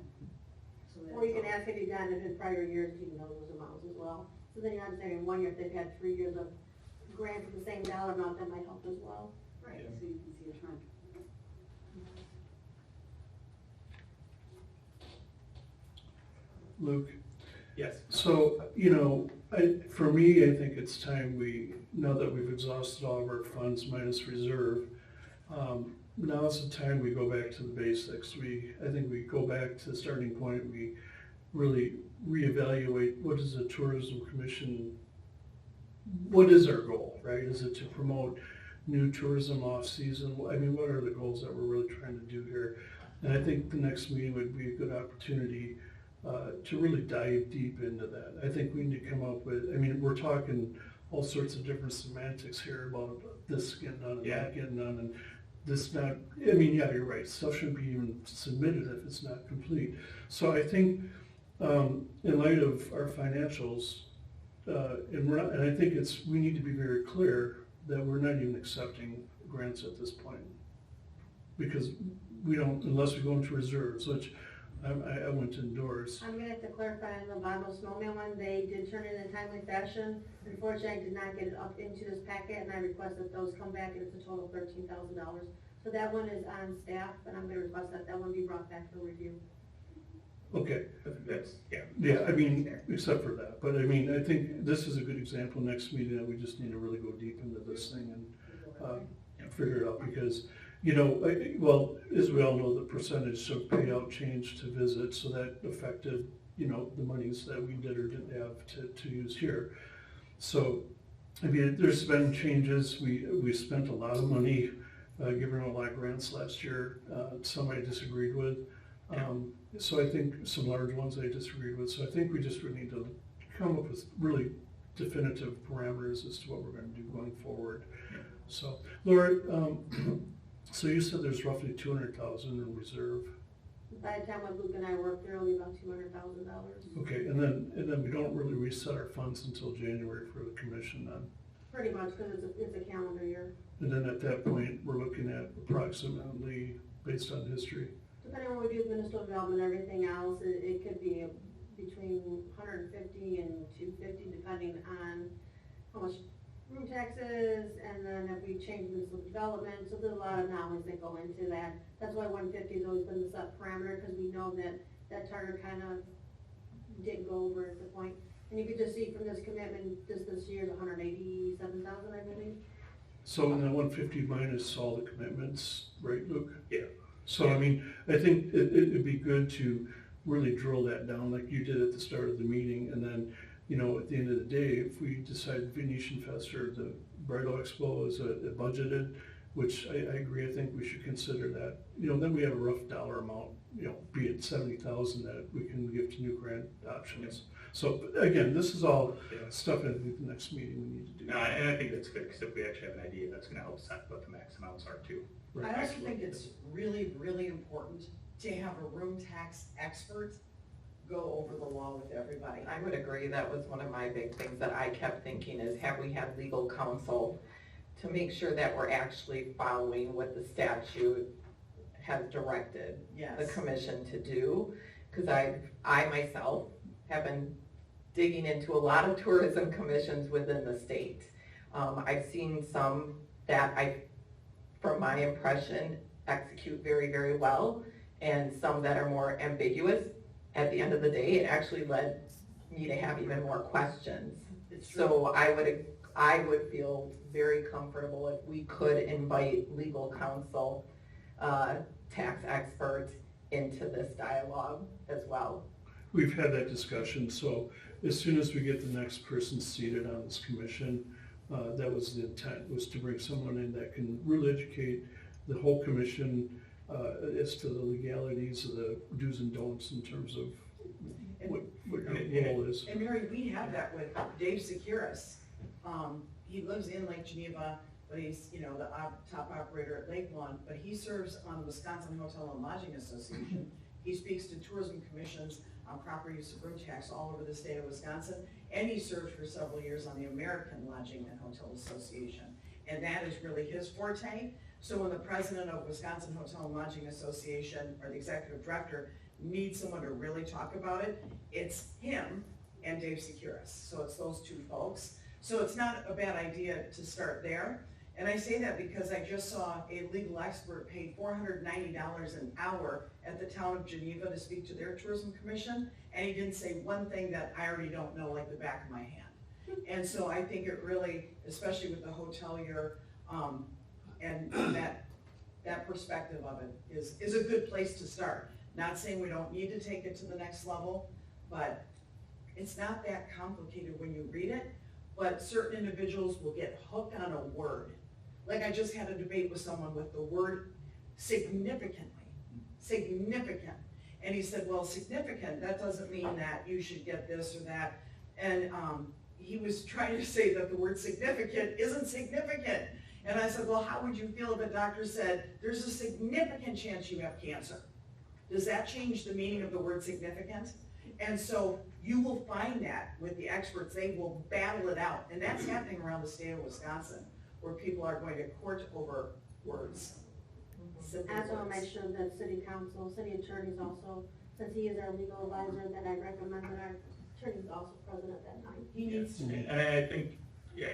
So Or you that's can all. ask, have you gotten it in prior years, you can know those amounts as well. So then you're not saying in 1 year, if they've had 3 years of grants with the same dollar amount, that might help as well. Right, so you can see a trend. Luke, Yes. so, for me, I think it's time now that we've exhausted all of our funds minus reserve, now is the time we go back to the basics. I think we go back to the starting point, we really reevaluate what is the Tourism Commission, what is our goal, right? Is it to promote new tourism off-season? What are the goals that we're really trying to do here? And I think the next meeting would be a good opportunity to really dive deep into that. I think we need to come up with, we're talking all sorts of different semantics here about this getting done and that getting done, and this not, yeah, you're right, stuff shouldn't be even submitted if it's not complete. So I think, in light of our financials, and I think we need to be very clear that we're not even accepting grants at this point. Because we don't, unless we go into reserves, which I went to endorse. I'm gonna have to clarify on the Bible Snowman one, they did turn it in a timely fashion. Unfortunately, I did not get it up into this packet, and I request that those come back, and it's a total of $13,000. So that one is on staff, and I'm gonna request that one be brought back for review. Okay, I think that's, yeah. yeah, except for that, but I think this is a good example, next meeting, that we just need to really go deep into this thing and figure it out, because, well, as we all know, the percentage of payout changed to visit, so that affected, the monies that we did or didn't have to use here. So, there's been changes, we spent a lot of money, giving out a lot of grants last year, some I disagreed with. So I think some large ones I disagreed with, so I think we just really need to come up with really definitive parameters as to what we're gonna do going forward. So, Laura, So you said there's roughly 200,000 in reserve. By the time what Luke and I work, there will be about $200,000. Okay, and then we don't really reset our funds until January for the commission then. Pretty much, because it's a calendar year. And then at that point, we're looking at approximately, based on history. Depending on what we do with municipal development and everything else, it could be between 150 and 250, depending on how much room taxes, and then if we change municipal development, so there's a lot of knowledge that go into that. That's why 150 has always been the set parameter, because we know that that target kind of didn't go over at the point. And you could just see from this commitment, this year's 187,000, I believe. So in that 150 minus all the commitments, right, Luke? Yeah. So, I mean, I think it'd be good to really drill that down like you did at the start of the meeting, and then, you know, at the end of the day, if we decide Venetian Fest or the Bridal Expo is a budgeted, which I agree, I think we should consider that, you know, then we have a rough dollar amount, you know, be it 70,000 that we can give to new grant options. So, again, this is all stuff at the next meeting we need to do. And I think that's good, because if we actually have an idea, that's gonna help set what the max amounts are too. I also think it's really, really important to have a room tax expert go over the law with everybody. I would agree, that was one of my big things that I kept thinking is, have we had legal counsel to make sure that we're actually following what the statute has directed the Yes. commission to do? Because I myself have been digging into a lot of tourism commissions within the state. I've seen some that from my impression, execute very, very well, and some that are more ambiguous. At the end of the day, it actually led me to have even more questions. So I would feel very comfortable if we could invite legal counsel, tax experts into this dialogue as well. We've had that discussion, so as soon as we get the next person seated on this commission, that was the intent, was to bring someone in that can really educate the whole commission as to the legalities of the do's and don'ts in terms of what your role is. And Mary, we have that with Dave Securis. He lives in Lake Geneva, but he's, you know, the top operator at Lake Lawn, but he serves on the Wisconsin Hotel and Lodging Association. He speaks to tourism commissions on proper use of room tax all over the state of Wisconsin, and he served for several years on the American Lodging and Hotel Association. And that is really his forte. So when the president of Wisconsin Hotel and Lodging Association, or the executive director, needs someone to really talk about it, it's him and Dave Securis. So it's those two folks. So it's not a bad idea to start there. And I say that because I just saw a legal expert paid $490 an hour at the town of Geneva to speak to their tourism commission, and he didn't say one thing that I already don't know like the back of my hand. And so I think it really, especially with the hotelier, and that perspective of it is a good place to start. Not saying we don't need to take it to the next level, but it's not that complicated when you read it, but certain individuals will get hooked on a word. Like I just had a debate with someone with the word significant. And he said, well, significant, that doesn't mean that you should get this or that. And he was trying to say that the word significant isn't significant. And I said, well, how would you feel if a doctor said, there's a significant chance you have cancer? Does that change the meaning of the word significant? And so you will find that with the experts, they will battle it out. And that's happening around the state of Wisconsin, where people are going to court over words. Simple I also want words. to make sure that city council, city attorneys also, since he is our legal advisor, that I recommend that our attorney is also present at that time. He needs to be. And I think,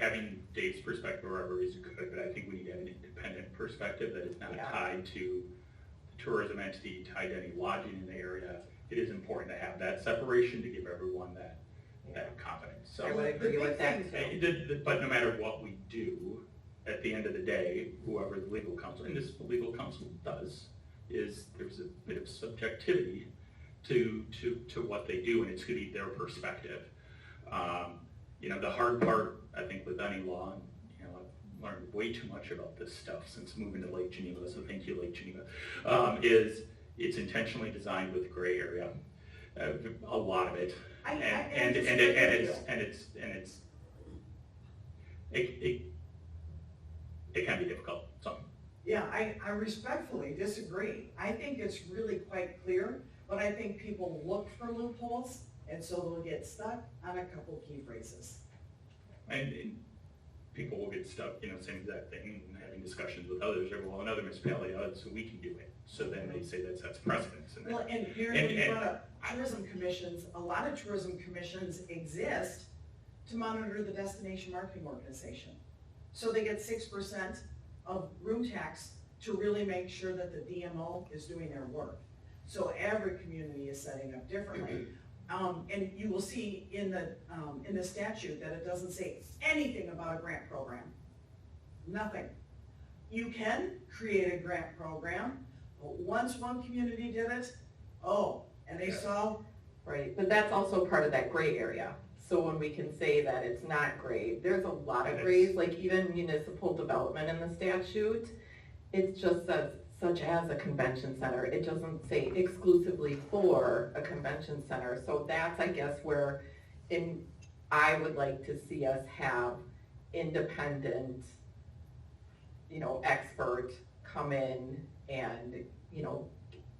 having Dave's perspective or whatever is good, but I think we need to have an independent perspective that is not tied to the tourism entity, tied to any lodging in the area. It is important to have that separation to give everyone that confidence. So I would agree with that too. But no matter what we do, at the end of the day, whoever the legal counsel, and this legal counsel does, is there's a bit of subjectivity to what they do, and it's going to be their perspective. You know, the hard part, I think, with any law, and, you know, I've learned way too much about this stuff since moving to Lake Geneva, so thank you, Lake Geneva, is it's intentionally designed with gray area, a lot of it, it can be difficult. So Yeah, I respectfully disagree. I think it's really quite clear, but I think people look for loopholes, and so they'll get stuck on a couple key phrases. And people will get stuck, same exact thing, and having discussions with others, or well, another municipality does, so we can do it. So then they say that sets precedence. And Well, and here, when you brought up tourism commissions, a lot of tourism commissions exist to monitor the destination marketing organization. So they get 6% of room tax to really make sure that the DMO is doing their work. So every community is setting up differently. And you will see in the statute that it doesn't say anything about a grant program. Nothing. You can create a grant program, but once one community did it, and they saw. Right, but that's also part of that gray area. So when we can say that it's not gray, there's a lot of grays, like even municipal development in the statute, it just says such as a convention center. It doesn't say exclusively for a convention center. So that's, I guess, where I would like to see us have independent, expert come in and,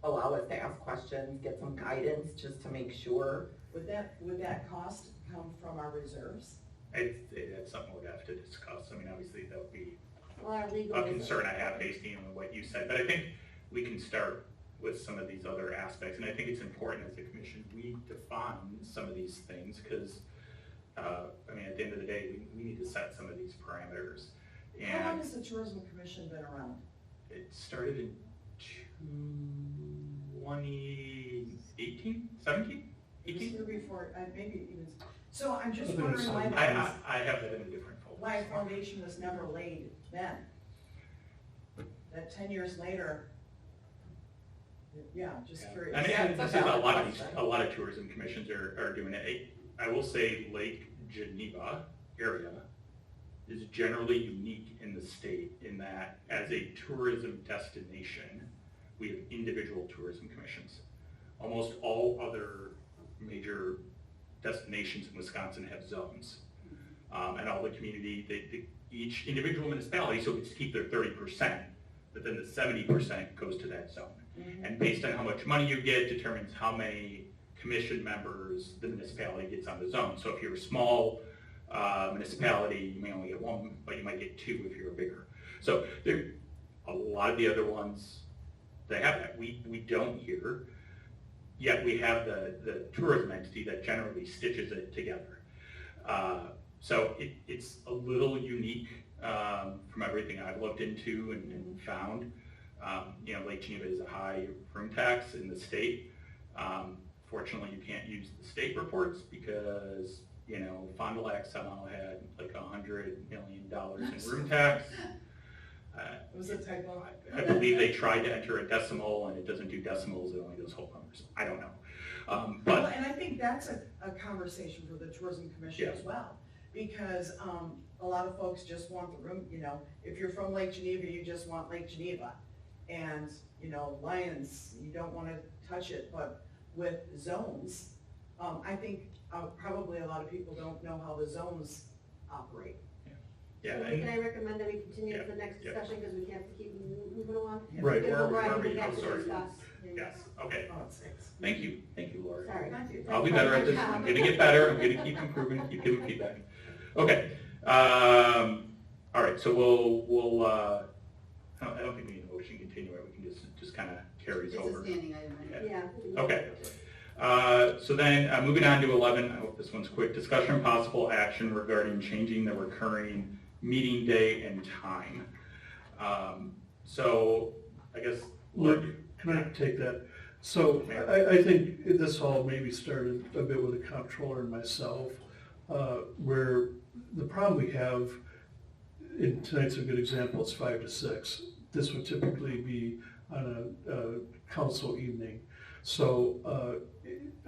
allow us to ask questions, get some guidance just to make sure. Would that cost come from our reserves? I'd say that's something we'd have to discuss. I mean, obviously, that would be Well, our legal. a concern I have based on what you said, but I think we can start with some of these other aspects, and I think it's important as a commission, we define some of these things, because, at the end of the day, we need to set some of these parameters. How long And has the tourism commission been around? it started in 2018, 17, It was 18? here before, maybe even, so I'm just I think it's wondering something. I have that in a different folder. why a foundation was never laid then. That 10 years later, just curious. I mean, Yeah, this it's is a a lot of valid a lot of tourism commissions are doing it. I will say Lake Geneva area is generally unique in the state in that as a tourism destination, we have individual tourism commissions. Almost all other major destinations in Wisconsin have zones. And all the community, each individual municipality, so gets to keep their 30%, but then the 70% goes to that zone. And based on how much money you get determines how many commission members the municipality gets on the zone. So if you're a small municipality, you may only get one, but you might get two if you're bigger. So there, a lot of the other ones, they have that. We don't here, yet we have the tourism entity that generally stitches it together. So it's a little unique from everything I've looked into and found. Lake Geneva is a high room tax in the state. Fortunately, you can't use the state reports because, Fond du Lac somehow had like $100 million in room tax. It was a typo. I believe they tried to enter a decimal and it doesn't do decimals, it only does whole numbers. I don't know. Well, But and I think that's a conversation for the tourism commission as well. Because a lot of folks just want the room, if you're from Lake Geneva, you just want Lake Geneva. And, Lions, you don't want to touch it, but with zones, I think probably a lot of people don't know how the zones operate. yeah, So can I recommend that we continue to the next Yeah. discussion, because we have to keep moving along? Right. Get over We're items we being have to outsourced. discuss. yes, okay. Oh, it's 6. Thank you, Laura. Sorry. I'll be better at this. I'm gonna get better. I'm gonna keep improving, keep giving feedback. Okay. All right. So we'll. I don't think we need a motion to continue it. We can just kind of carries It's over. a standing item. Right? Yeah. Okay. So then moving on to 11. I hope this one's quick. Discussion and possible action regarding changing the recurring meeting day and time. So I guess. Look, can I take that? So I think this all maybe started a bit with the comptroller and myself, where the problem we have, and tonight's a good example, it's 5 to 6. This would typically be on a council evening. So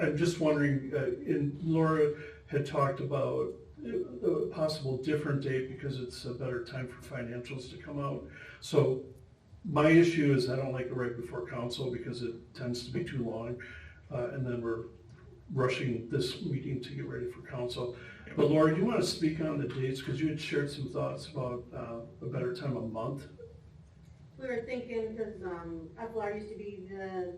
I'm just wondering, and Laura had talked about a possible different date because it's a better time for financials to come out. So my issue is I don't like it right before council because it tends to be too long. And then we're rushing this meeting to get ready for council. But Laura, do you want to speak on the dates? Because you had shared some thoughts about a better time a month. we were thinking, because, FLR used to be the,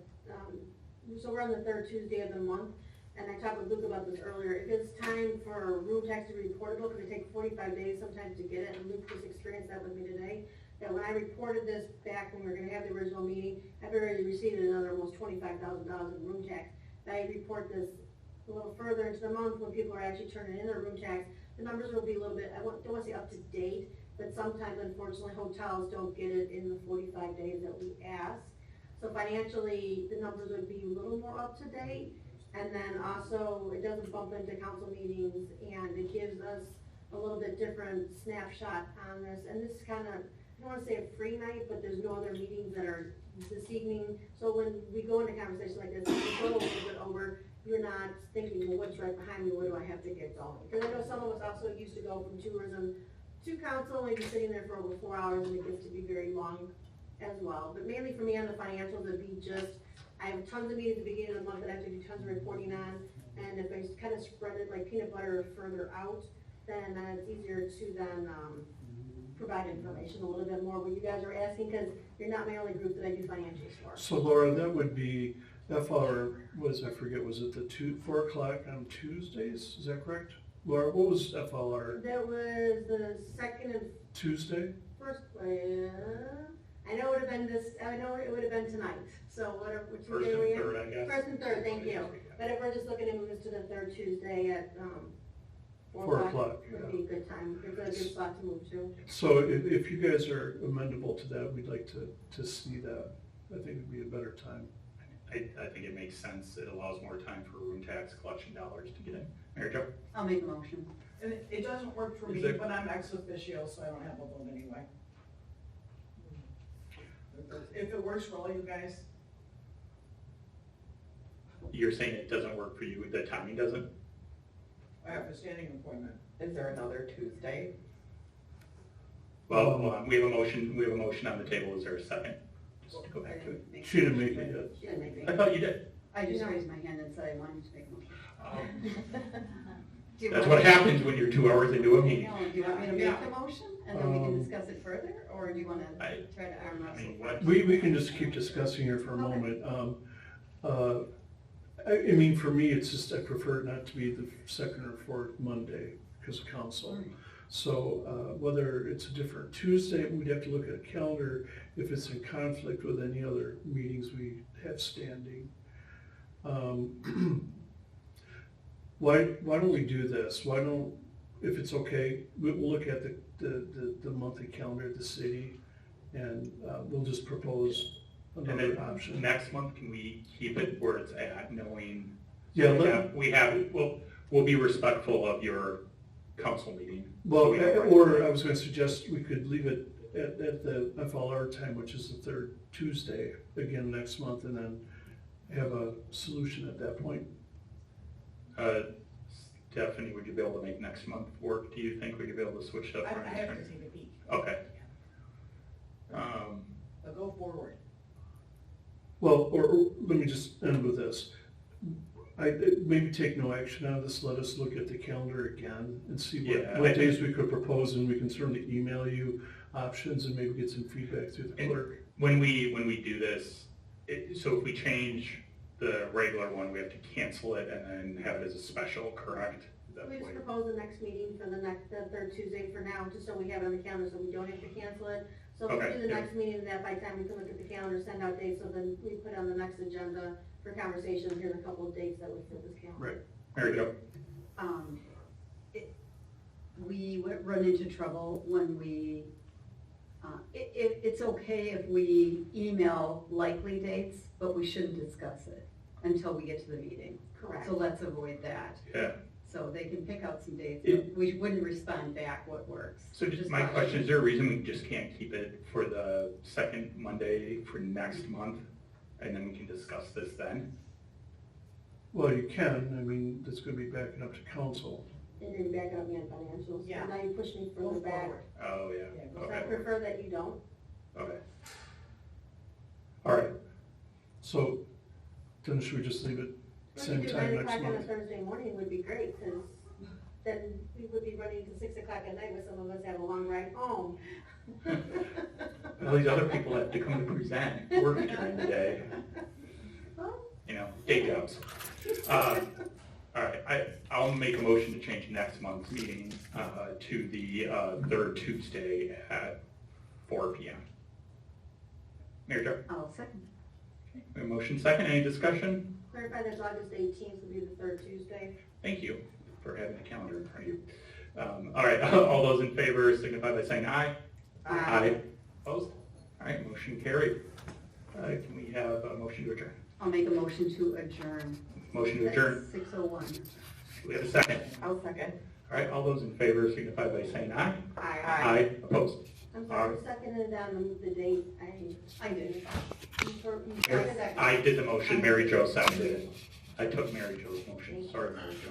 so we're on the third Tuesday of the month, and I talked with Luke about this earlier. If it's time for room tax to be reportable, because it takes 45 days sometimes to get it, and Luke just experienced that with me today, that when I reported this back when we were gonna have the original meeting, I've already received another almost $25,000 in room tax. If I report this a little further into the month, when people are actually turning in their room tax, the numbers will be a little bit, don't wanna say up to date, but sometimes unfortunately hotels don't get it in the 45 days that we ask. So financially, the numbers would be a little more up to date. And then also, it doesn't bump into council meetings, and it gives us a little bit different snapshot on this. And this is kind of, I don't wanna say a free night, but there's no other meetings that are this evening. So when we go into conversations like this, we go a little bit over, you're not thinking, well, what's right behind me, where do I have to get going? Because I know some of us also used to go from tourism to council, maybe sitting there for over 4 hours, and it gets to be very long as well. But mainly for me on the financials, it'd be just, I have tons of meetings at the beginning of the month that I have to do tons of reporting on, and if I kind of spread it like peanut butter further out, then it's easier to then provide information a little bit more what you guys are asking, because you're not my only group that I do financials for. So Laura, that would be FR, I forget, was it the 4 o'clock on Tuesdays? Is that correct? Laura, what was FLR? That was the second and Tuesday? first, I know it would have been I know it would have been tonight, so whatever, which First Tuesday and we third, I guess. First and third, thank you. But if we're just looking to move this to the third Tuesday at, 4 o'clock, would be a good time, a good spot to move to. So if you guys are amendable to that, we'd like to see that. I think it'd be a better time. I think it makes sense. It allows more time for room tax collection dollars to get in. Mary Jo? I'll make a motion. And it doesn't work for Is me, there- but I'm ex officio, so I don't have a vote anyway. If it works for all you guys, You're saying it doesn't work for you, the timing doesn't? I have a standing appointment. Is there another Tuesday? Well, hold on. We have a motion on the table. Is there a second? Just to go back to it. She didn't make it yet. She didn't make I it. thought you did. I just raised my hand and said I wanted to make a motion. Do you That's want- what happens when you're 2 hours into a meeting. No, do you want me to make the motion, and then we can discuss it further, or do you wanna I- try to arm I wrestle? mean, what, We can just keep discussing here for a moment. I mean, for me, it's just, I prefer it not to be the second or fourth Monday because of council. So whether it's a different Tuesday, we'd have to look at a calendar if it's in conflict with any other meetings we have standing. Why don't we do this? Why don't, if it's okay, we'll look at the monthly calendar of the city, and we'll just propose and another then option. next month, can we keep it where it's at, knowing Yeah, we'll be respectful of your council meeting. well, So we don't break or it. I was gonna suggest we could leave it at the FLR time, which is the third Tuesday, again next month, and then have a solution at that point. Stephanie, would you be able to make next month work? Do you think we could be able to switch up? I for have to next take a peek. Okay. But go forward. Well, or let me just end with this. Maybe take no action on this, let us look at the calendar again and see Yeah, what I days we could propose, and we can certainly email you options and maybe get some feedback through the And- clerk. When we do this, so if we change the regular one, we have to cancel it and then have it as a special, correct? Is that We just what you're- propose the next meeting for the third Tuesday for now, just so we have it on the calendar, so we don't have to cancel it. So if we Okay, do the yeah. next meeting, that by the time we can look at the calendar, send out dates, so then we put on the next agenda for conversation, here's a couple of dates that would fit this calendar. Right. Mary Jo? We run into trouble when we, it's okay if we email likely dates, but we shouldn't discuss it until we get to the meeting. Correct. So let's avoid that. Yeah. So they can pick out some dates, It- but we wouldn't respond back what works. So just my question, is there a reason we just can't keep it for the second Monday for next month? And then we can discuss this then? Well, you can, I mean, that's gonna be backing up to council. And then back up me on financials, Yeah. now you push me Go further back. forward. Oh, yeah. Yeah, go So I Okay. prefer that you don't. Okay. All right. So then should we just leave it If same you do time 9 next o'clock on a month? Thursday morning would be great, because then we would be running to 6 o'clock at night, where some of us have a long ride home. All these other people have to come to present, work during the day. You know, day jobs. All right, I'll make a motion to change next month's meeting to the third Tuesday at 4 p.m. Mary Jo? I'll second. A motion second, any discussion? Clarify that's August 18th will be the third Tuesday. Thank you for having the calendar in front of you. All right, all those in favor signify by saying aye. Aye. Opposed? All right, motion carried. Can we have a motion to adjourn? I'll make a motion to adjourn. Motion to adjourn. 6:01. Do we have a second? I'll second. All right, all those in favor signify by saying aye. Aye. Opposed? I'm sorry, who seconded it on the date? I did. I did the motion, Mary Jo seconded it. I took Mary Jo's motion, sorry, Mary Jo.